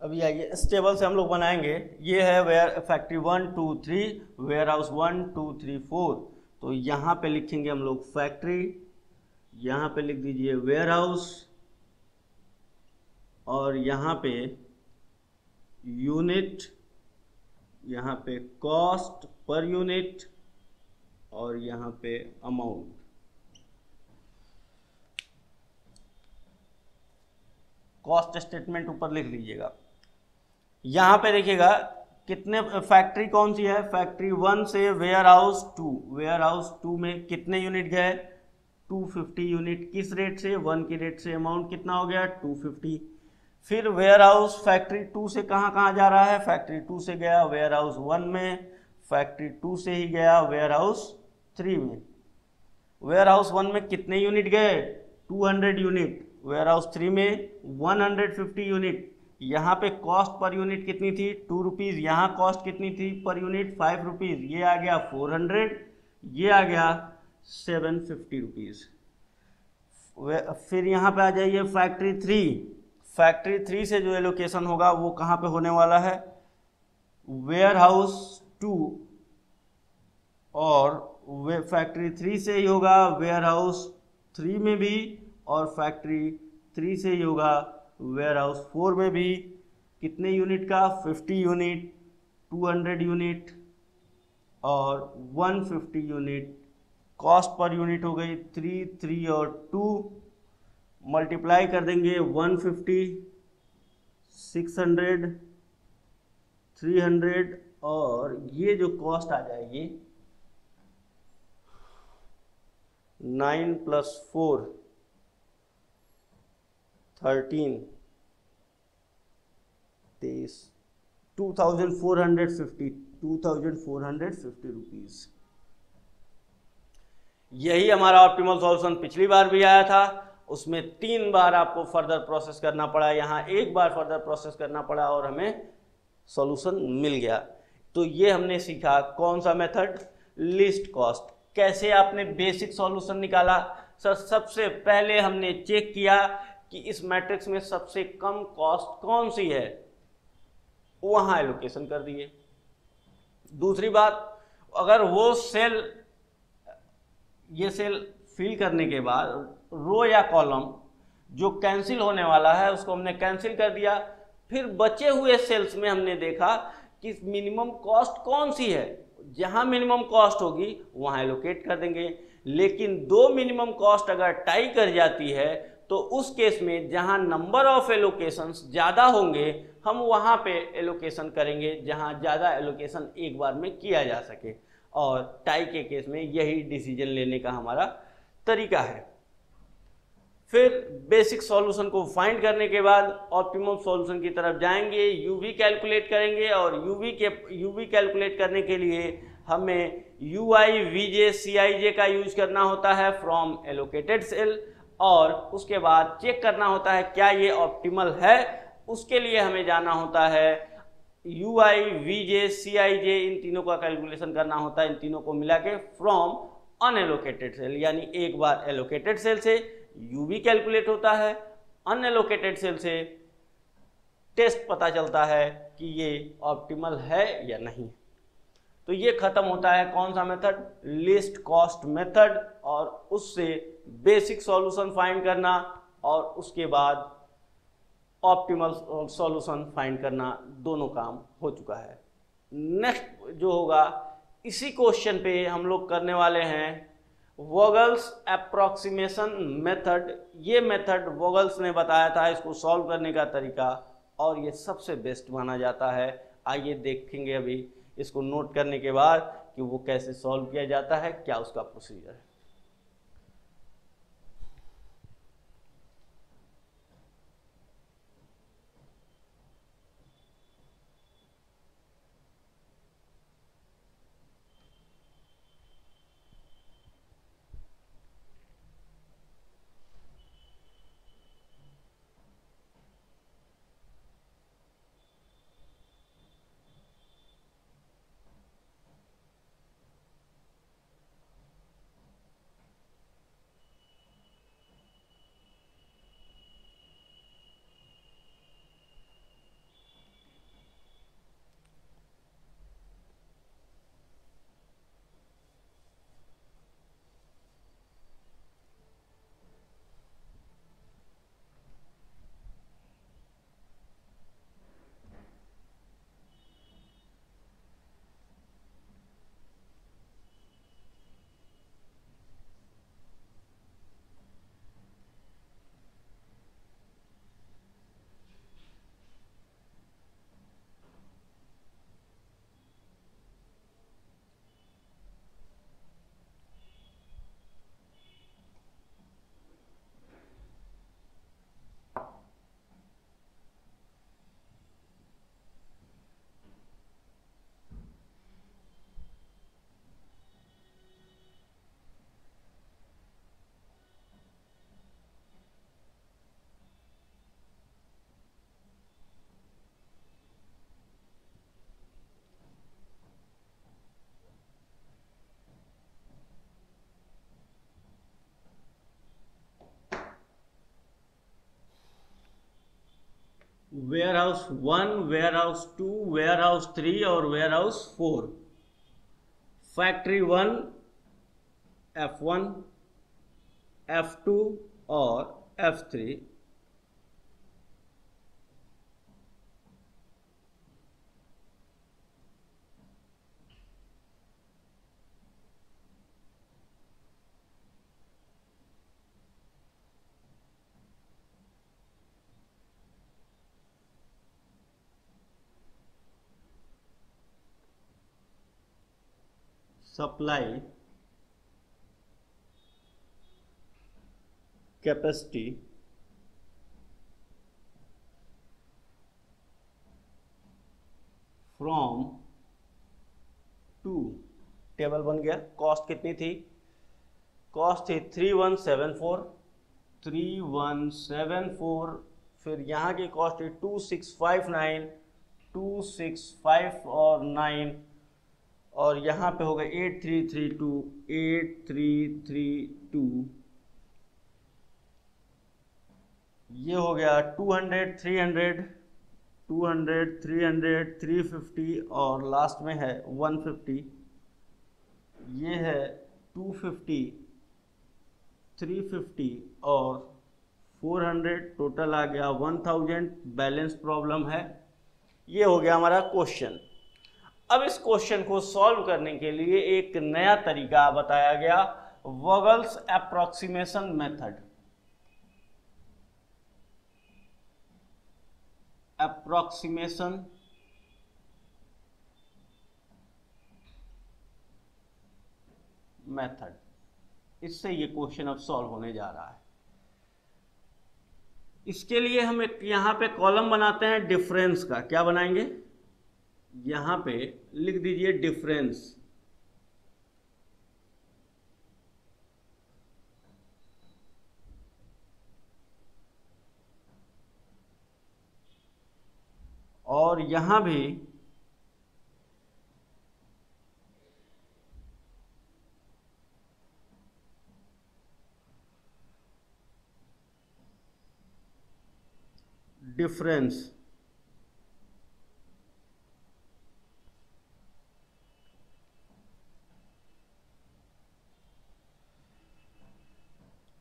अभी आइए इस टेबल से हम लोग बनाएंगे। ये है वेयर फैक्ट्री 1 2 3, वेयर हाउस 1 2 3 4। तो यहाँ पे लिखेंगे हम लोग फैक्ट्री, यहाँ पे लिख दीजिए वेयर हाउस, और यहाँ पे यूनिट, यहाँ पे कॉस्ट पर यूनिट, और यहाँ पे अमाउंट। कॉस्ट स्टेटमेंट ऊपर लिख लीजिएगा। यहाँ पे देखिएगा कितने फैक्ट्री कौन सी है, फैक्ट्री 1 से वेयर हाउस 2, वेयर हाउस 2 में कितने यूनिट गए 250 यूनिट, किस रेट से 1 की रेट से, अमाउंट कितना हो गया 250। फिर वेयर हाउस फैक्ट्री 2 से कहाँ कहाँ जा रहा है, फैक्ट्री 2 से गया वेयर हाउस 1 में, फैक्ट्री 2 से ही गया वेयर हाउस 3 में। वेयर हाउस 1 में कितने यूनिट गए 200 यूनिट, वेयर हाउस 3 में 150 यूनिट। यहाँ पे कॉस्ट पर यूनिट कितनी थी 2 रुपीज़, यहाँ कॉस्ट कितनी थी पर यूनिट 5 रुपीज़, ये आ गया 400, ये आ गया 750 रुपीज़। फिर यहाँ पे आ जाइए फैक्ट्री 3, फैक्ट्री 3 से जो एलोकेशन होगा वो कहाँ पे होने वाला है, वेयर हाउस 2, और फैक्ट्री 3 से ही होगा वेयर हाउस 3 में भी, और फैक्ट्री 3 से ही होगा वेयर हाउस 4 में भी। कितने यूनिट का 50 यूनिट, 200 यूनिट और 150 यूनिट। कॉस्ट पर यूनिट हो गई 3 3 और 2, मल्टीप्लाई कर देंगे 150 600 300, और ये जो कॉस्ट आ जाएगी 9 + 4 13 23 2450 रुपीज़। यही हमारा ऑप्टिमल सॉल्यूशन पिछली बार भी आया था, उसमें 3 बार आपको फर्दर प्रोसेस करना पड़ा, यहाँ 1 बार फर्दर प्रोसेस करना पड़ा और हमें सॉल्यूशन मिल गया। तो ये हमने सीखा कौन सा मेथड, लिस्ट कॉस्ट। कैसे आपने बेसिक सॉल्यूशन निकाला सर, सबसे पहले हमने चेक किया कि इस मैट्रिक्स में सबसे कम कॉस्ट कौन सी है, वहां एलोकेशन कर दिए। दूसरी बात, अगर वो सेल, ये सेल फिल करने के बाद रो या कॉलम जो कैंसिल होने वाला है उसको हमने कैंसिल कर दिया। फिर बचे हुए सेल्स में हमने देखा कि मिनिमम कॉस्ट कौन सी है, जहां मिनिमम कॉस्ट होगी वहां एलोकेट कर देंगे। लेकिन 2 मिनिमम कॉस्ट अगर टाई कर जाती है तो उस केस में जहां नंबर ऑफ एलोकेशंस ज़्यादा होंगे हम वहां पे एलोकेशन करेंगे जहां ज़्यादा एलोकेशन एक बार में किया जा सके, और टाई के केस में यही डिसीजन लेने का हमारा तरीका है। फिर बेसिक सॉल्यूशन को फाइंड करने के बाद ऑप्टिमम सॉल्यूशन की तरफ जाएंगे, यूवी कैलकुलेट करेंगे, और यूवी कैलकुलेट करने के लिए हमें यूआई वीजे सीआईजे का यूज करना होता है फ्रॉम एलोकेटेड सेल, और उसके बाद चेक करना होता है क्या ये ऑप्टिमल है। उसके लिए हमें जाना होता है यूआई वीजे सीआईजे, इन तीनों का कैलकुलेशन करना होता है, इन तीनों को मिला के फ्रॉम अनएलोकेटेड सेल, यानी एक बार एलोकेटेड सेल से यूवी कैलकुलेट होता है, अनएलोकेटेड सेल से टेस्ट पता चलता है कि ये ऑप्टिमल है या नहीं। तो ये खत्म होता है कौन सा मेथड, लीस्ट कॉस्ट मेथड, और उससे बेसिक सॉल्यूशन फाइंड करना और उसके बाद ऑप्टिमल सॉल्यूशन फाइंड करना, दोनों काम हो चुका है। नेक्स्ट जो होगा इसी क्वेश्चन पे हम लोग करने वाले हैं वोगल्स अप्रोक्सीमेशन मेथड। ये मेथड वोगल्स ने बताया था इसको सॉल्व करने का तरीका, और ये सबसे बेस्ट माना जाता है। आइए देखेंगे अभी इसको नोट करने के बाद कि वो कैसे सॉल्व किया जाता है, क्या उसका प्रोसीजर है। Warehouse 1, warehouse 2, warehouse 3 और ware house 4। Factory 1 F1, F2 और F3। Supply capacity from 2, table बन गया। कॉस्ट कितनी थी, कॉस्ट थी 3174, फिर यहाँ की कॉस्ट थी 2659, 265 और 9, और यहाँ पे हो गया 8332, ये हो गया 200, 300, 350 और लास्ट में है 150। ये है 250, 350 और 400, टोटल आ गया 1000। बैलेंस प्रॉब्लम है। ये हो गया हमारा क्वेश्चन। अब इस क्वेश्चन को सॉल्व करने के लिए एक नया तरीका बताया गया, वोगल्स अप्रोक्सीमेशन मेथड। अप्रोक्सीमेशन मेथड, इससे ये क्वेश्चन अब सॉल्व होने जा रहा है। इसके लिए हम एक यहां पे कॉलम बनाते हैं डिफरेंस का। क्या बनाएंगे, यहां पे लिख दीजिए डिफरेंस। और यहां भी डिफरेंस।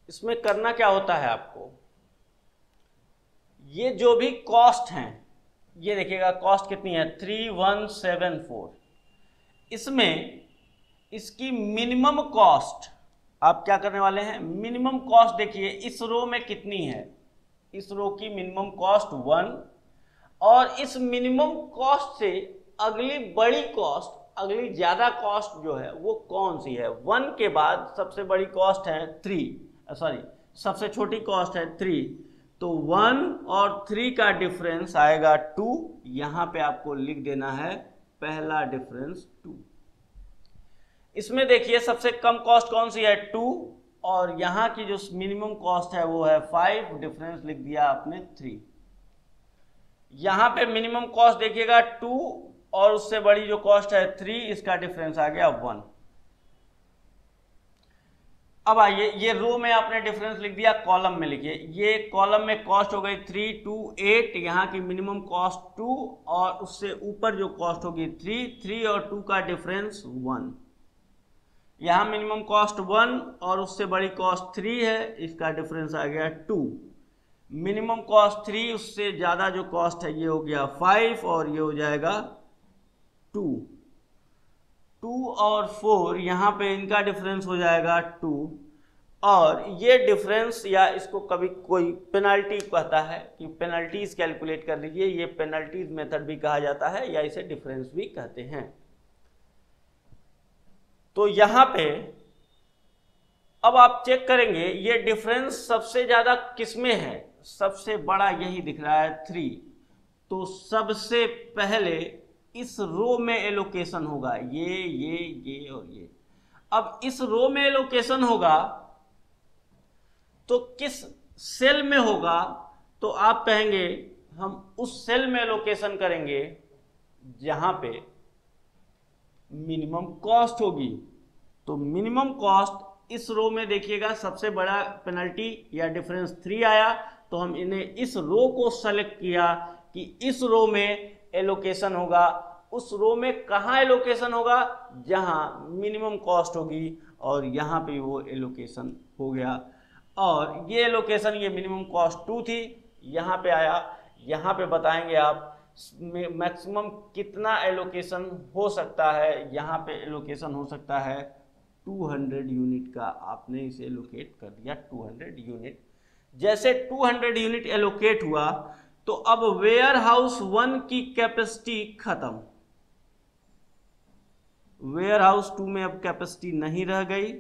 इसमें करना क्या होता है आपको, ये जो भी कॉस्ट हैं, ये देखिएगा कॉस्ट कितनी है 3174। इसमें इसकी मिनिमम कॉस्ट आप क्या करने वाले हैं, मिनिमम कॉस्ट देखिए इस रो में कितनी है, इस रो की मिनिमम कॉस्ट 1, और इस मिनिमम कॉस्ट से अगली बड़ी कॉस्ट, अगली ज्यादा कॉस्ट जो है वो कौन सी है। 1 के बाद सबसे बड़ी कॉस्ट है 3, सॉरी सबसे छोटी कॉस्ट है 3, तो 1 और 3 का डिफरेंस आएगा 2। यहां पे आपको लिख देना है पहला डिफरेंस 2। इसमें देखिए सबसे कम कॉस्ट कौन सी है 2, और यहां की जो मिनिमम कॉस्ट है वो है 5, डिफरेंस लिख दिया आपने 3। यहां पे मिनिमम कॉस्ट देखिएगा 2 और उससे बड़ी जो कॉस्ट है 3, इसका डिफरेंस आ गया 1। अब आइए ये रो में आपने डिफरेंस लिख दिया, कॉलम में लिखिए। ये कॉलम में कॉस्ट हो गई 3, 2, 8, यहाँ की मिनिमम कॉस्ट 2 और उससे ऊपर जो कॉस्ट होगी 3 और 2 का डिफरेंस 1। यहाँ मिनिमम कॉस्ट 1 और उससे बड़ी कॉस्ट 3 है, इसका डिफरेंस आ गया 2। मिनिमम कॉस्ट 3, उससे ज्यादा जो कॉस्ट है ये हो गया 5 और ये हो जाएगा 2। 2 और 4 यहाँ पे इनका डिफरेंस हो जाएगा 2, और ये डिफरेंस, या इसको कभी कोई पेनल्टी कहता है कि पेनल्टीज कैलकुलेट कर लीजिए, ये पेनल्टीज मेथड भी कहा जाता है या इसे डिफरेंस भी कहते हैं। तो यहां पे अब आप चेक करेंगे ये डिफरेंस सबसे ज्यादा किसमें है, सबसे बड़ा यही दिख रहा है 3, तो सबसे पहले इस रो में एलोकेशन होगा ये और ये। अब इस रो में एलोकेशन होगा तो किस सेल में होगा, तो आप कहेंगे हम उस सेल में एलोकेशन करेंगे जहां पे मिनिमम कॉस्ट होगी। तो मिनिमम कॉस्ट इस रो में देखिएगा सबसे बड़ा पेनल्टी या डिफरेंस 3 आया, तो हम इन्हें इस रो को सेलेक्ट किया कि इस रो में एलोकेशन होगा। उस रो में कहाँ एलोकेशन होगा, जहां मिनिमम कॉस्ट होगी, और यहां पे वो एलोकेशन हो गया। और ये एलोकेशन, ये मिनिमम कॉस्ट 2 थी, यहां पे आया। यहां पे बताएंगे आप मैक्सिमम कितना एलोकेशन हो सकता है। यहाँ पे एलोकेशन हो सकता है 200 यूनिट का, आपने इसे एलोकेट कर दिया 200 यूनिट। जैसे 200 यूनिट एलोकेट हुआ तो अब वेयर हाउस 1 की कैपेसिटी खत्म, वेयर हाउस 2 में अब कैपेसिटी नहीं रह गई।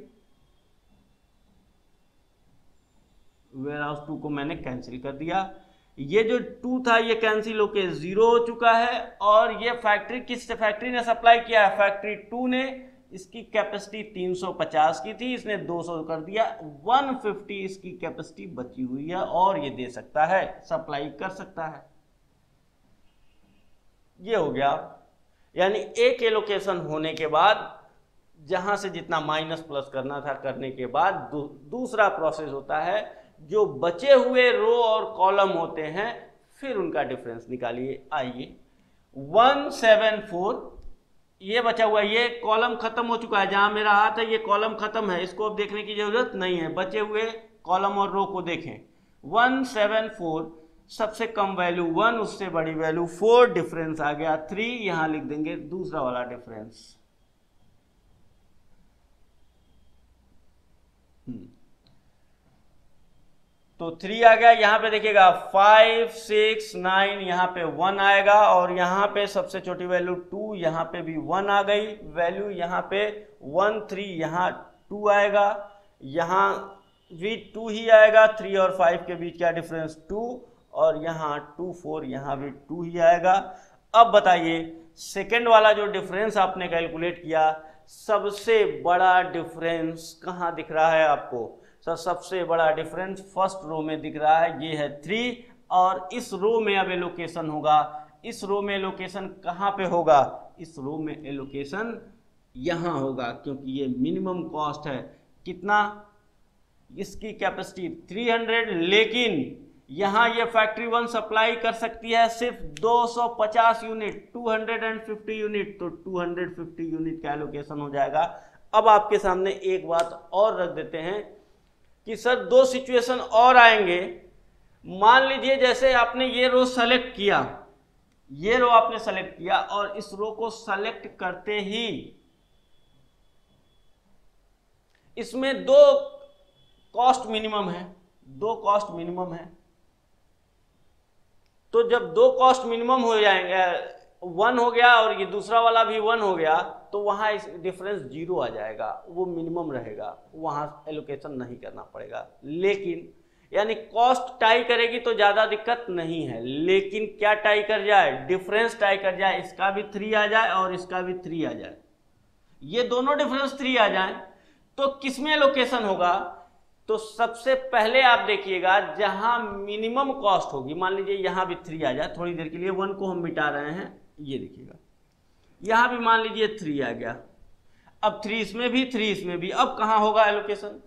वेयर हाउस 2 को मैंने कैंसिल कर दिया, ये जो 2 था ये कैंसिल होके 0 हो चुका है। और ये फैक्ट्री किस फैक्ट्री ने सप्लाई किया है, फैक्ट्री 2 ने। इसकी कैपेसिटी 350 की थी, इसने 200 कर दिया, 150 इसकी कैपेसिटी बची हुई है, और ये दे सकता है, सप्लाई कर सकता है। ये हो गया, यानी एक एलोकेशन होने के बाद जहां से जितना माइनस प्लस करना था करने के बाद दूसरा प्रोसेस होता है, जो बचे हुए रो और कॉलम होते हैं फिर उनका डिफरेंस निकालिए। आइए 174 ये बचा हुआ, ये कॉलम खत्म हो चुका है, जहां मेरा हाथ है ये कॉलम खत्म है, इसको अब देखने की जरूरत नहीं है। बचे हुए कॉलम और रो को देखें। 174 सबसे कम वैल्यू 1, उससे बड़ी वैल्यू 4, डिफरेंस आ गया 3। यहां लिख देंगे दूसरा वाला डिफरेंस। तो 3 आ गया। यहाँ पे देखिएगा 5 6 9, यहाँ पे 1 आएगा और यहाँ पे सबसे छोटी वैल्यू 2, यहाँ पे भी 1 आ गई वैल्यू, यहाँ पे 1 3, यहाँ 2 आएगा, यहाँ भी 2 ही आएगा। 3 और 5 के बीच क्या डिफरेंस 2, और यहाँ 2 4, यहाँ भी 2 ही आएगा। अब बताइए सेकेंड वाला जो डिफरेंस आपने कैलकुलेट किया, सबसे बड़ा डिफरेंस कहाँ दिख रहा है आपको? सर सबसे बड़ा डिफरेंस फर्स्ट रो में दिख रहा है, ये है 3, और इस रो में अब एलोकेशन होगा। इस रो में एलोकेशन कहाँ पे होगा? इस रो में एलोकेशन यहाँ होगा, क्योंकि ये मिनिमम कॉस्ट है। कितना? इसकी कैपेसिटी 300, लेकिन यहाँ ये फैक्ट्री 1 सप्लाई कर सकती है सिर्फ 250 यूनिट, 250 यूनिट, तो 250 यूनिट का एलोकेशन हो जाएगा। अब आपके सामने एक बात और रख देते हैं कि सर 2 सिचुएशन और आएंगे। मान लीजिए जैसे आपने ये रो सेलेक्ट किया, ये रो आपने सेलेक्ट किया, और इस रो को सेलेक्ट करते ही इसमें 2 कॉस्ट मिनिमम है, 2 कॉस्ट मिनिमम है। तो जब 2 कॉस्ट मिनिमम हो जाएंगे, 1 हो गया और ये दूसरा वाला भी 1 हो गया, तो वहां इस डिफरेंस 0 आ जाएगा, वो मिनिमम रहेगा, वहां एलोकेशन नहीं करना पड़ेगा। लेकिन यानी कॉस्ट टाई करेगी तो ज्यादा दिक्कत नहीं है, लेकिन क्या टाई कर जाए? डिफरेंस टाई कर जाए, इसका भी 3 आ जाए और इसका भी 3 आ जाए, ये दोनों डिफरेंस 3 आ जाए, तो किसमें एलोकेशन होगा? तो सबसे पहले आप देखिएगा जहां मिनिमम कॉस्ट होगी, मान लीजिए यहां भी 3 आ जाए, थोड़ी देर के लिए 1 को हम मिटा रहे हैं, ये देखिएगा यहां भी मान लीजिए 3 आ गया, अब 3 इसमें भी, 3 इसमें भी, अब कहां होगा एलोकेशन?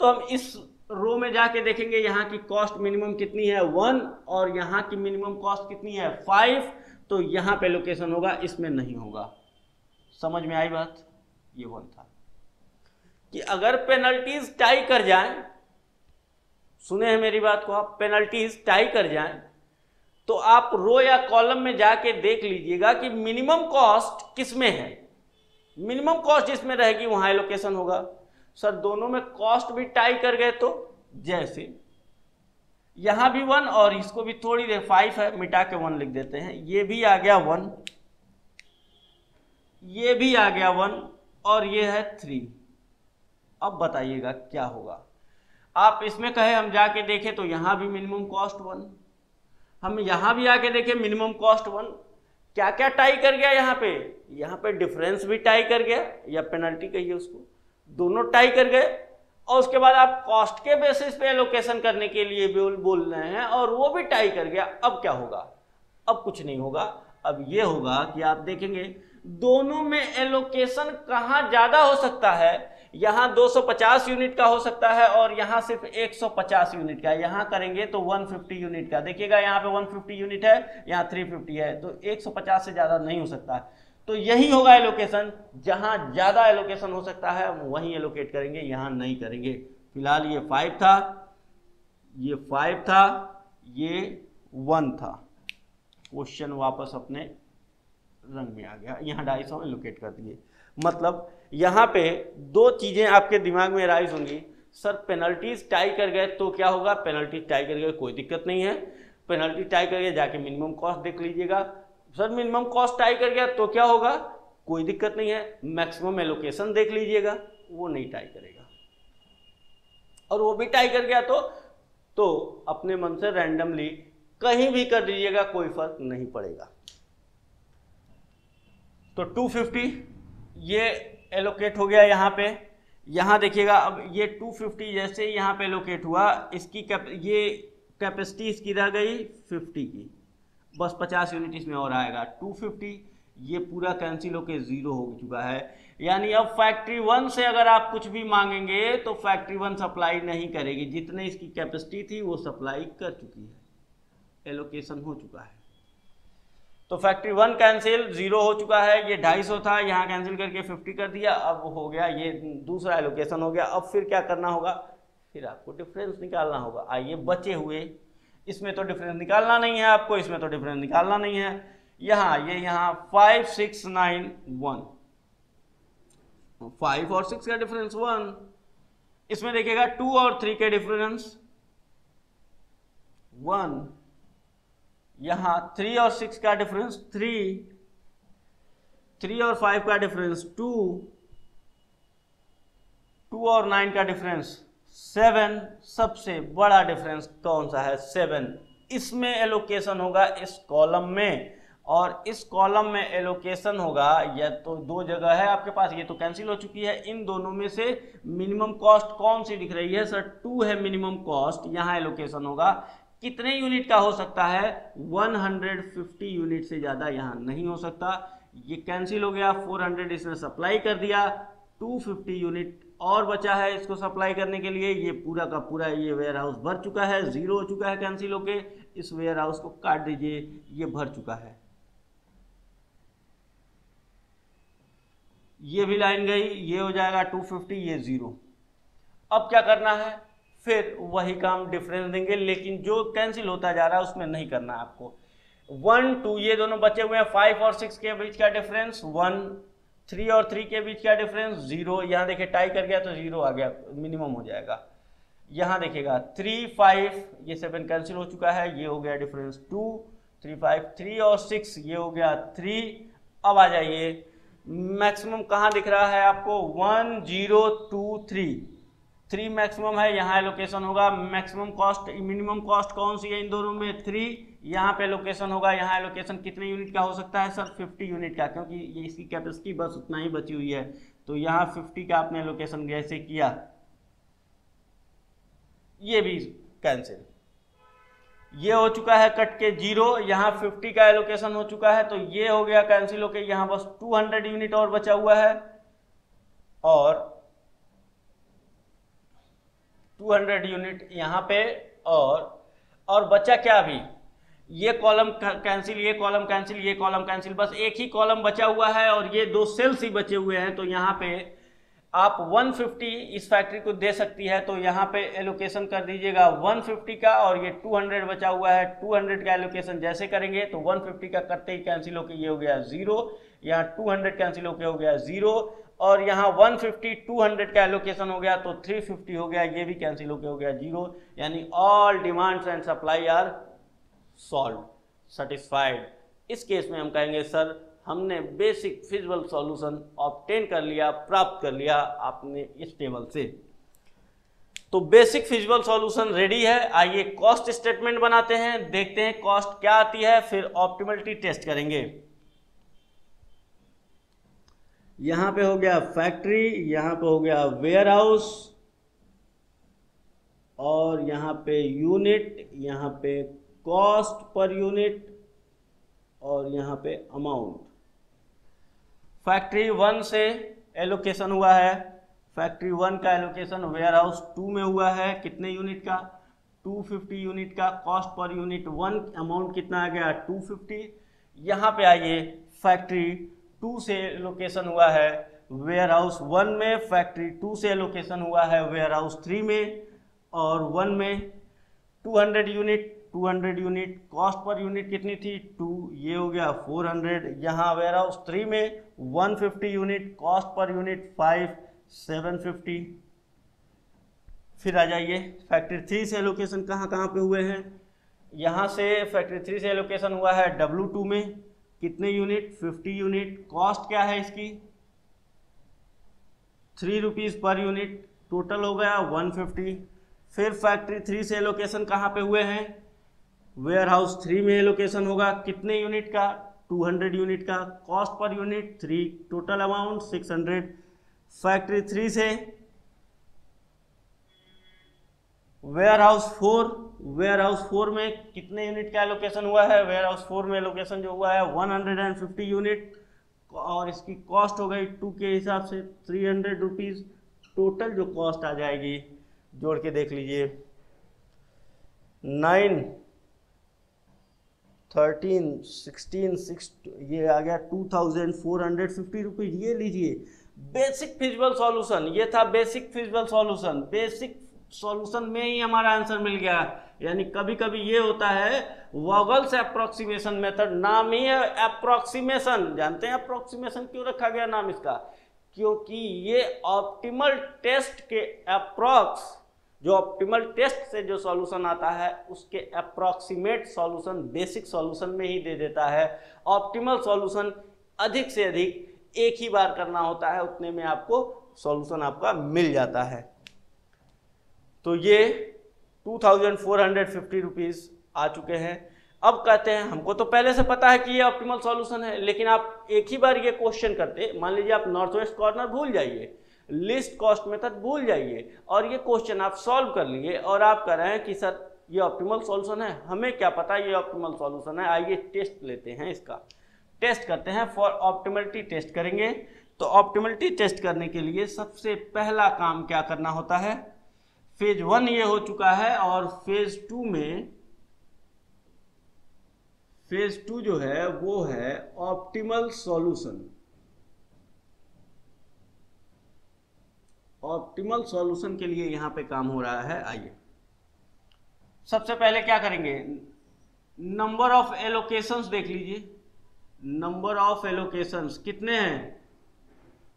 तो हम इस रो में जाके देखेंगे यहाँ की कॉस्ट मिनिमम कितनी है 1, और यहाँ की मिनिमम कॉस्ट कितनी है 5, तो यहाँ पे एलोकेशन होगा, इसमें नहीं होगा। समझ में आई बात? ये 1 था कि अगर पेनल्टीज टाई कर जाएं, सुने हैं मेरी बात को आप, पेनल्टीज टाई कर जाएं, तो आप रो या कॉलम में जाके देख लीजिएगा कि मिनिमम कॉस्ट किसमें है, मिनिमम कॉस्ट जिसमें रहेगी वहां एलोकेशन होगा। सर दोनों में कॉस्ट भी टाई कर गए तो जैसे यहां भी 1 और इसको भी थोड़ी देर 5 है, मिटा के 1 लिख देते हैं, ये भी आ गया 1, ये भी आ गया 1, और ये है 3। अब बताइएगा क्या होगा? आप इसमें कहे हम जाके देखें तो यहां भी मिनिमम कॉस्ट 1, हम यहां भी आके देखें मिनिमम कॉस्ट 1, क्या क्या टाई कर गया यहाँ पे डिफरेंस भी टाई कर गया, या पेनल्टी कहिए उसको, दोनों टाई कर गए। और उसके बाद आप कॉस्ट के बेसिस पे एलोकेशन करने के लिए बोल रहे हैं, और वो भी टाई कर गया। अब क्या होगा? अब कुछ नहीं होगा, अब ये होगा कि आप देखेंगे दोनों में एलोकेशन कहां ज्यादा हो सकता है। यहां 250 यूनिट का हो सकता है और यहां सिर्फ 150 यूनिट का। यहां करेंगे तो 150 यूनिट का, देखिएगा यहां पे 150 यूनिट है, यहां 350 है, तो 150 से ज्यादा नहीं हो सकता है। तो यही होगा एलोकेशन, जहां ज्यादा एलोकेशन हो सकता है वहीं एलोकेट करेंगे, यहां नहीं करेंगे। फिलहाल ये 5 था, ये 5 था, ये 1 था। क्वेश्चन वापस अपने रंग में आ गया, यहाँ 250 एलोकेट कर दिए। मतलब यहाँ पे 2 चीजें आपके दिमाग में राइज होंगी। सर पेनल्टीज टाई कर गए तो क्या होगा? पेनल्टी टाई कर गए कोई दिक्कत नहीं है, पेनल्टी टाई कर गए जाके मिनिमम कॉस्ट देख लीजिएगा। सर मिनिमम कॉस्ट टाई कर गया तो क्या होगा? कोई दिक्कत नहीं है, मैक्सिमम एलोकेशन देख लीजिएगा, वो नहीं टाई करेगा। और वो भी टाई कर गया तो अपने मन से रैंडमली कहीं भी कर दीजिएगा, कोई फर्क नहीं पड़ेगा। तो 250 ये एलोकेट हो गया यहाँ पे। यहाँ देखिएगा अब ये 250 जैसे यहाँ पे एलोकेट हुआ, इसकी ये कैपेसिटी इसकी रह गई 50 की, बस 50 यूनिट इसमें और आएगा। 250 ये पूरा कैंसिल होके 0 हो चुका है। यानी अब फैक्ट्री 1 से अगर आप कुछ भी मांगेंगे तो फैक्ट्री 1 सप्लाई नहीं करेगी, जितने इसकी कैपेसिटी थी वो सप्लाई कर चुकी है, एलोकेशन हो चुका है। तो फैक्ट्री 1 कैंसिल, 0 हो चुका है। ये 250 था, यहाँ कैंसिल करके 50 कर दिया, अब हो गया ये दूसरा एलोकेशन हो गया। अब फिर क्या करना होगा? फिर आपको डिफरेंस निकालना होगा। आइए बचे हुए, इसमें तो डिफरेंस निकालना नहीं है आपको, इसमें तो डिफरेंस निकालना नहीं है। यहाँ 5 6 9 1, 5 और 6 का डिफरेंस 1। इसमें देखिएगा 2 और 3 के डिफरेंस 1, यहाँ 3 और 6 का डिफरेंस 3 और 5 का डिफरेंस 2 और 9 का डिफरेंस 7, सबसे बड़ा डिफरेंस कौन सा है 7। इसमें एलोकेशन होगा इस कॉलम में, और इस कॉलम में एलोकेशन होगा, या तो दो जगह है आपके पास, ये तो कैंसिल हो चुकी है, इन दोनों में से मिनिमम कॉस्ट कौन सी दिख रही है सर 2 है मिनिमम कॉस्ट, यहाँ एलोकेशन होगा। कितने यूनिट का हो सकता है 150 यूनिट से ज़्यादा यहाँ नहीं हो सकता। ये कैंसिल हो गया, 400 इसने सप्लाई कर दिया, 250 यूनिट और बचा है इसको सप्लाई करने के लिए। ये पूरा का पूरा ये वेयर हाउस भर चुका है, 0 हो चुका है कैंसिल होके। इस वेयर हाउस को काट दीजिए, ये भर चुका है। ये भी लाइन गई, ये हो जाएगा 250, ये 0। अब क्या करना है, फिर वही काम डिफरेंस देंगे, लेकिन जो कैंसिल होता जा रहा है उसमें नहीं करना है आपको। 1 2 ये दोनों बचे हुए हैं, 5 और 6 के बीच का डिफरेंस 1, 3 और 3 के बीच का डिफरेंस 0। यहाँ देखिए टाई कर गया तो 0 आ गया, मिनिमम हो जाएगा। यहाँ देखिएगा 3 5, ये 7 कैंसिल हो चुका है, ये हो गया डिफरेंस 2 3 5, 3 और 6 ये हो गया 3। अब आ जाइए, मैक्सिमम कहाँ दिख रहा है आपको 1 0 2 3 मैक्सिमम है, यहाँ एलोकेशन होगा। मैक्सिमम कॉस्ट मिनिमम कॉस्ट कौन सी है इन दोनों में 3, यहाँ पे एलोकेशन होगा। यहाँ एलोकेशन कितने यूनिट का हो सकता है सर 50 यूनिट का, क्योंकि ये इसकी कैपेसिटी बस उतना ही बची हुई है, तो यहाँ 50 का आपने एलोकेशन जैसे किया, ये भी कैंसिल। ये हो चुका है कट के 0, यहाँ 50 का एलोकेशन हो चुका है, तो ये हो गया कैंसिल होके। यहाँ बस 200 यूनिट और बचा हुआ है, और 200 यूनिट यहाँ पे, और बचा क्या अभी, ये कॉलम कैंसिल, ये कॉलम कैंसिल, ये कॉलम कैंसिल, बस एक ही कॉलम बचा हुआ है और ये 2 सेल्स ही बचे हुए हैं। तो यहाँ पे आप 150 इस फैक्ट्री को दे सकती है, तो यहाँ पे एलोकेशन कर दीजिएगा 150 का, और ये 200 बचा हुआ है, 200 का एलोकेशन जैसे करेंगे तो 150 का करते ही कैंसिल होके ये हो गया 0, यहाँ 200 कैंसिल होके हो गया 0, और यहाँ 150 200 का एलोकेशन हो गया तो 350 हो गया, ये भी कैंसिल होके हो गया 0। यानी all demands and supply are solve, satisfied. इस केस में हम कहेंगे सर हमने बेसिक फिजिबल सॉल्यूशन ऑब्टेन कर लिया, प्राप्त कर लिया आपने इस टेबल से। तो बेसिक फिजिबल सॉल्यूशन रेडी है। आइए कॉस्ट स्टेटमेंट बनाते हैं, देखते हैं कॉस्ट क्या आती है, फिर ऑप्टिमलिटी टेस्ट करेंगे। यहां पे हो गया फैक्ट्री, यहां पे हो गया वेयर हाउस, और यहां पे यूनिट, यहां पे कॉस्ट पर यूनिट, और यहां पे अमाउंट। फैक्ट्री 1 से एलोकेशन हुआ है, फैक्ट्री 1 का एलोकेशन वेयर हाउस 2 में हुआ है, कितने यूनिट का 250 यूनिट का, कॉस्ट पर यूनिट 1, अमाउंट कितना आ गया 250। यहाँ पे आइए फैक्ट्री 2 से एलोकेशन हुआ है वेयर हाउस 1 में, फैक्ट्री 2 से एलोकेशन हुआ है वेयर हाउस 3 में, और 1 में 200 unit, 200 unit, cost per unit कितनी थी 2, ये हो गया 400। यहाँ वेयर हाउस 3 में 150 यूनिट, कॉस्ट पर यूनिट 5, 750। फिर आ जाइए फैक्ट्री 3 से एलोकेशन कहाँ कहाँ पे हुए हैं। यहाँ से फैक्ट्री 3 से एलोकेशन हुआ है W2 में, कितने यूनिट 50 यूनिट, कॉस्ट क्या है इसकी 3 रुपीज़ पर यूनिट, टोटल हो गया 150। फिर फैक्ट्री 3 से एलोकेशन कहाँ पे हुए हैं, वेयर हाउस 3 में एलोकेशन होगा, कितने यूनिट का 200 यूनिट का, cost per unit 3, total amount 600। Factory 3 से वेयर हाउस 4 में कितने यूनिट का एलोकेशन हुआ है, वेयर हाउस 4 में एलोकेशन जो हुआ है 150 यूनिट, और इसकी कॉस्ट हो गई 2 के हिसाब से 300 रुपीज़। टोटल जो कॉस्ट आ जाएगी जोड़ के देख लीजिए 9 13 16 6, ये आ गया 2450 रुपीज़। ये लीजिए बेसिक फिजिबल सॉल्यूशन, ये था basic feasible solution. Basic solution में ही हमारा आंसर मिल गया। यानी कभी कभी ये होता है वॉगल्स अप्रोक्सीमेशन मेथड, नाम ही है अप्रोक्सीमेशन। जानते हैं अप्रोक्सीमेशन क्यों रखा गया नाम इसका, क्योंकि ये ऑप्टिमल टेस्ट के अप्रोक्स जो ऑप्टिमल टेस्ट से जो सॉल्यूशन आता है उसके अप्रॉक्सीमेट सॉल्यूशन बेसिक सॉल्यूशन में ही दे देता है। ऑप्टिमल सॉल्यूशन अधिक से अधिक एक ही बार करना होता है, उतने में आपको सॉल्यूशन आपका मिल जाता है। तो ये 2450 रुपीज़ आ चुके हैं। अब कहते हैं हमको तो पहले से पता है कि ये ऑप्टिमल सॉल्यूशन है, लेकिन आप एक ही बार ये क्वेश्चन करते, मान लीजिए आप नॉर्थ वेस्ट कॉर्नर भूल जाइए, लिस्ट कॉस्ट मेथड भूल जाइए और ये क्वेश्चन आप सॉल्व कर लिए और आप कह रहे हैं कि सर ये ऑप्टिमल सॉल्यूशन है, हमें क्या पता ये ऑप्टिमल सॉल्यूशन है, आइए टेस्ट लेते हैं, इसका टेस्ट करते हैं। फॉर ऑप्टिमलिटी टेस्ट करेंगे। तो ऑप्टिमलिटी टेस्ट करने के लिए सबसे पहला काम क्या करना होता है, फेज 1 ये हो चुका है और फेज 2 में, फेज 2 जो है वो है ऑप्टिमल सॉल्यूशन। ऑप्टिमल सॉल्यूशन के लिए यहां पे काम हो रहा है। आइए सबसे पहले क्या करेंगे, नंबर ऑफ एलोकेशंस देख लीजिए। नंबर ऑफ एलोकेशंस कितने हैं,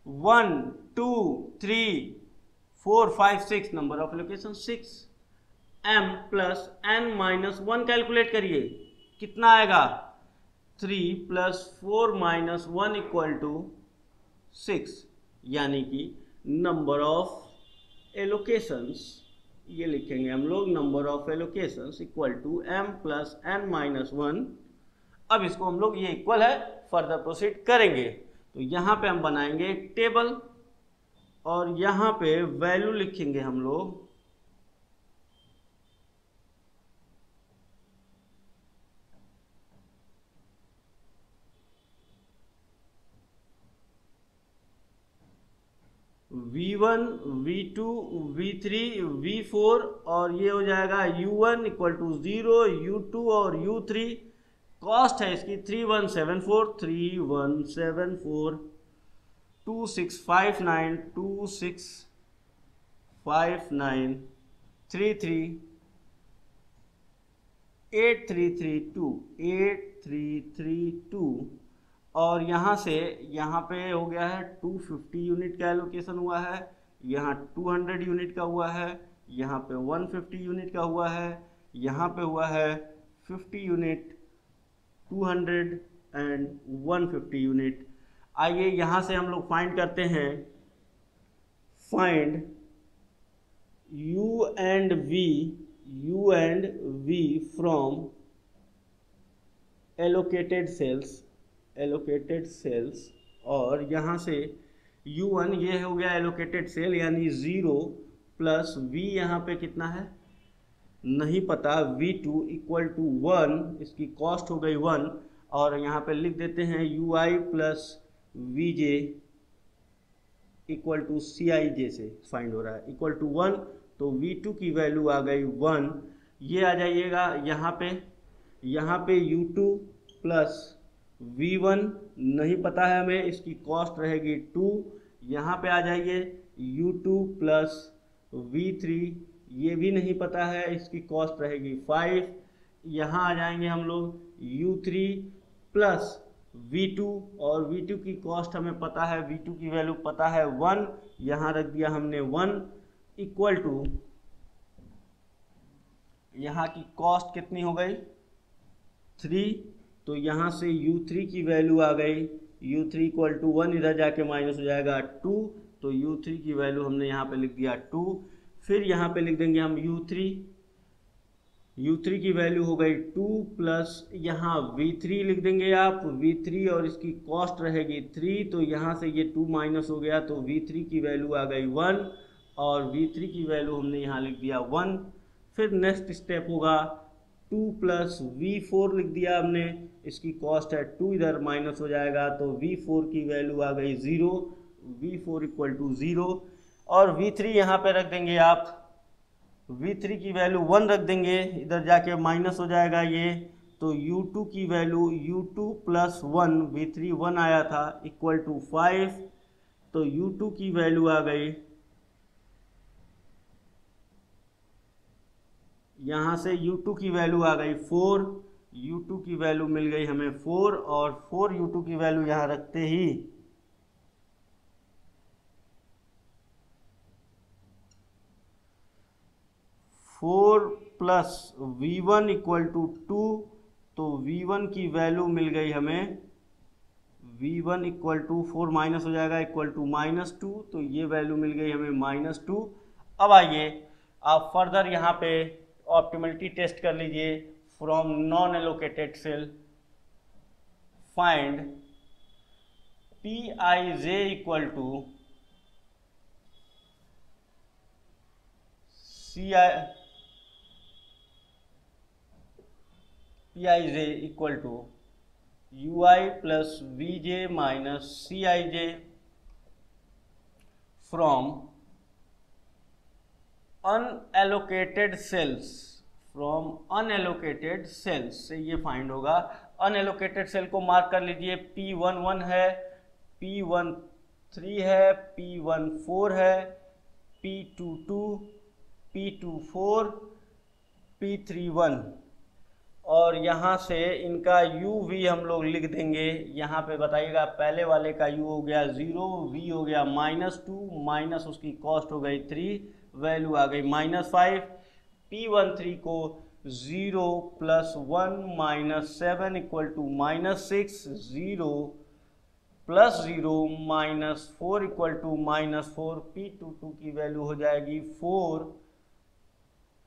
1 2 3 4 5 6, number of allocation 6। m plus n minus 1 calculate करिए, कितना आएगा, 3 प्लस 4 माइनस 1 इक्वल टू 6, यानी कि नंबर ऑफ एलोकेशंस, ये लिखेंगे हम लोग, number of allocations equal to m plus n minus 1। अब इसको हम लोग ये इक्वल है, फर्दर प्रोसीड करेंगे। तो यहाँ पे हम बनाएंगे एक टेबल और यहाँ पे वैल्यू लिखेंगे हम लोग, V1 V2 V3 V4 और ये हो जाएगा U1 इक्वल टू 0, U2 और U3। कॉस्ट है इसकी 3174 2659 2659 33 8332 और यहाँ से यहाँ पे हो गया है 250 यूनिट का एलोकेशन हुआ है, यहाँ 200 यूनिट का हुआ है, यहाँ पे 150 यूनिट का हुआ है, यहाँ पे हुआ है 50 यूनिट, 200 एंड 150 यूनिट। आइए यहाँ से हम लोग फाइंड करते हैं, find U and V from allocated cells और यहाँ से U1 ये हो गया एलोकेटेड सेल यानी 0 प्लस V यहाँ पे कितना है नहीं पता, V2 इक्वल टू 1, इसकी कॉस्ट हो गई 1 और यहाँ पे लिख देते हैं UI plus VJ equal to CIJ से फाइंड हो रहा है, इक्वल टू 1, तो V2 की वैल्यू आ गई 1। ये आ जाइएगा यहाँ पे U2 प्लस V1 नहीं पता है हमें, इसकी कॉस्ट रहेगी 2। यहाँ पे आ जाइए U2 प्लस V3, ये भी नहीं पता है, इसकी कॉस्ट रहेगी 5। यहाँ आ जाएंगे हम लोग U3 प्लस V2 और V2 की कॉस्ट हमें पता है, V2 की वैल्यू पता है 1, यहाँ रख दिया हमने 1 इक्वल टू, यहाँ की कॉस्ट कितनी हो गई 3, तो यहाँ से U3 की वैल्यू आ गई, U3 इक्वल टू 1, इधर जाके माइनस हो जाएगा 2, तो U3 की वैल्यू हमने यहाँ पे लिख दिया 2। फिर यहाँ पे लिख देंगे हम U3 की वैल्यू हो गई 2 प्लस यहाँ V3 लिख देंगे आप, V3 और इसकी कॉस्ट रहेगी 3, तो यहाँ से ये 2 माइनस हो गया, तो V3 की वैल्यू आ गई 1 और V3 की वैल्यू हमने यहाँ लिख दिया 1। फिर नेक्स्ट स्टेप होगा 2 प्लस V4 लिख दिया हमने, इसकी कॉस्ट है 2, इधर माइनस हो जाएगा, तो V4 की वैल्यू आ गई 0, V4 इक्वल टू 0 और V3 यहाँ पे रख देंगे आप, V3 की वैल्यू 1 रख देंगे, इधर जाके माइनस हो जाएगा ये, तो U2 की वैल्यू U2 प्लस 1, V3 1 आया था इक्वल टू 5, तो U2 की वैल्यू आ गई, यहाँ से U2 की वैल्यू आ गई 4, U2 की वैल्यू मिल गई हमें 4 और 4 U2 की वैल्यू यहाँ रखते ही 4 प्लस V1 इक्वल टू 2, तो V1 की वैल्यू मिल गई हमें, V1 इक्वल टू 4 माइनस हो जाएगा इक्वल टू -2, तो ये वैल्यू मिल गई हमें -2। अब आइए आप फर्दर यहाँ पे ऑप्टिमलिटी टेस्ट कर लीजिए। From non allocated cell find Pij equal to Pij equal to ui plus vj minus Cij from unallocated cells. From unallocated cells से ये फाइंड होगा। अनएलोकेटेड सेल को मार्क कर लीजिए, P11 है, P13 है, P14 है, P22, P24, P31, और यहाँ से इनका UV हम लोग लिख देंगे। यहाँ पे बताइएगा, पहले वाले का U हो गया 0, V हो गया -2, माइनस उसकी कॉस्ट हो गई 3, वैल्यू आ गई -5। P13 को 0 plus 1 minus 7 equal to -6, 0 plus 0 minus 4 equal to -4। P22 की वैल्यू हो जाएगी 4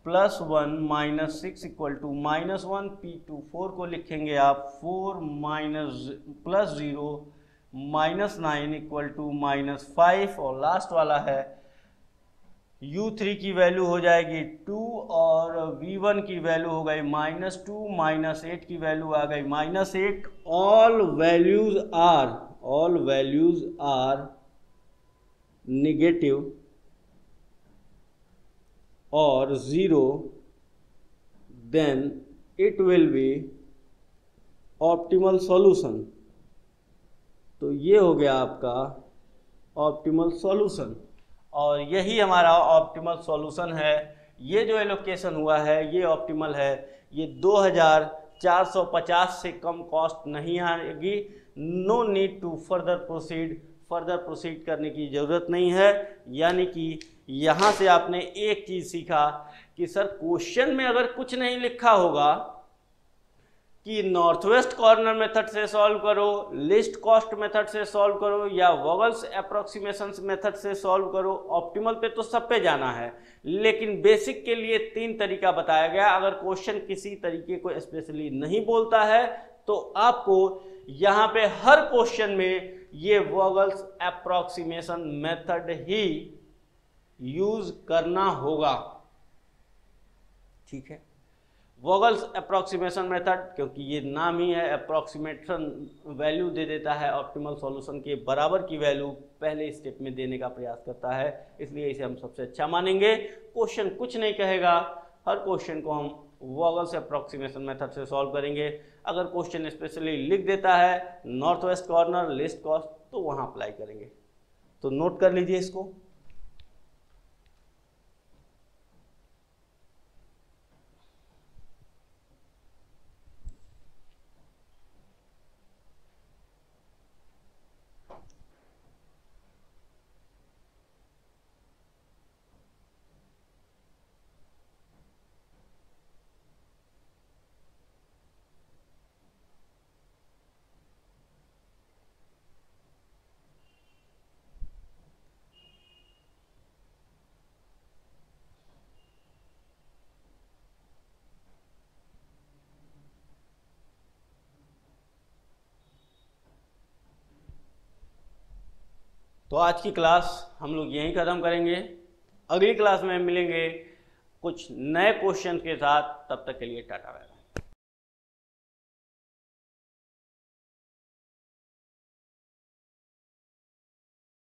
plus 1 minus 6 equal to -1। P24 को लिखेंगे आप 4 माइनस प्लस 0 -9 इक्वल टू -5। और लास्ट वाला है U3 की वैल्यू हो जाएगी 2 और V1 की वैल्यू हो गई -2, -8 की वैल्यू आ गई -8। ऑल वैल्यूज आर नेगेटिव और 0, then it will be optimal solution. तो ये हो गया आपका ऑप्टिमल सॉल्यूशन, और यही हमारा ऑप्टिमल सॉल्यूशन है। ये जो एलोकेशन हुआ है ये ऑप्टिमल है। ये 2450 से कम कॉस्ट नहीं आएगी। No need to further proceed करने की ज़रूरत नहीं है। यानी कि यहाँ से आपने एक चीज़ सीखा कि सर क्वेश्चन में अगर कुछ नहीं लिखा होगा कि नॉर्थ वेस्ट कॉर्नर मेथड से सॉल्व करो, लिस्ट कॉस्ट मेथड से सॉल्व करो, या वॉगल्स अप्रोक्सीमेशन मेथड से सॉल्व करो, ऑप्टिमल पे तो सब पे जाना है, लेकिन बेसिक के लिए 3 तरीका बताया गया। अगर क्वेश्चन किसी तरीके को स्पेशली नहीं बोलता है तो आपको यहाँ पे हर क्वेश्चन में ये वॉगल्स अप्रोक्सीमेशन मेथड ही यूज करना होगा। ठीक है, वॉगल्स अप्रोक्सीमेशन मेथड, क्योंकि ये नाम ही है, अप्रोक्सीमेशन वैल्यू दे देता है, ऑप्टिमल सॉल्यूशन के बराबर की वैल्यू पहले स्टेप में देने का प्रयास करता है, इसलिए इसे हम सबसे अच्छा मानेंगे। क्वेश्चन कुछ नहीं कहेगा, हर क्वेश्चन को हम वॉगल्स अप्रोक्सीमेशन मेथड से सॉल्व करेंगे। अगर क्वेश्चन स्पेशली लिख देता है north west corner, list cost, तो वहाँ अप्लाई करेंगे। तो नोट कर लीजिए इसको। तो आज की क्लास हम लोग यहीं ख़त्म करेंगे। अगली क्लास में मिलेंगे कुछ नए क्वेश्चन के साथ। तब तक के लिए टाटा बाय बाय।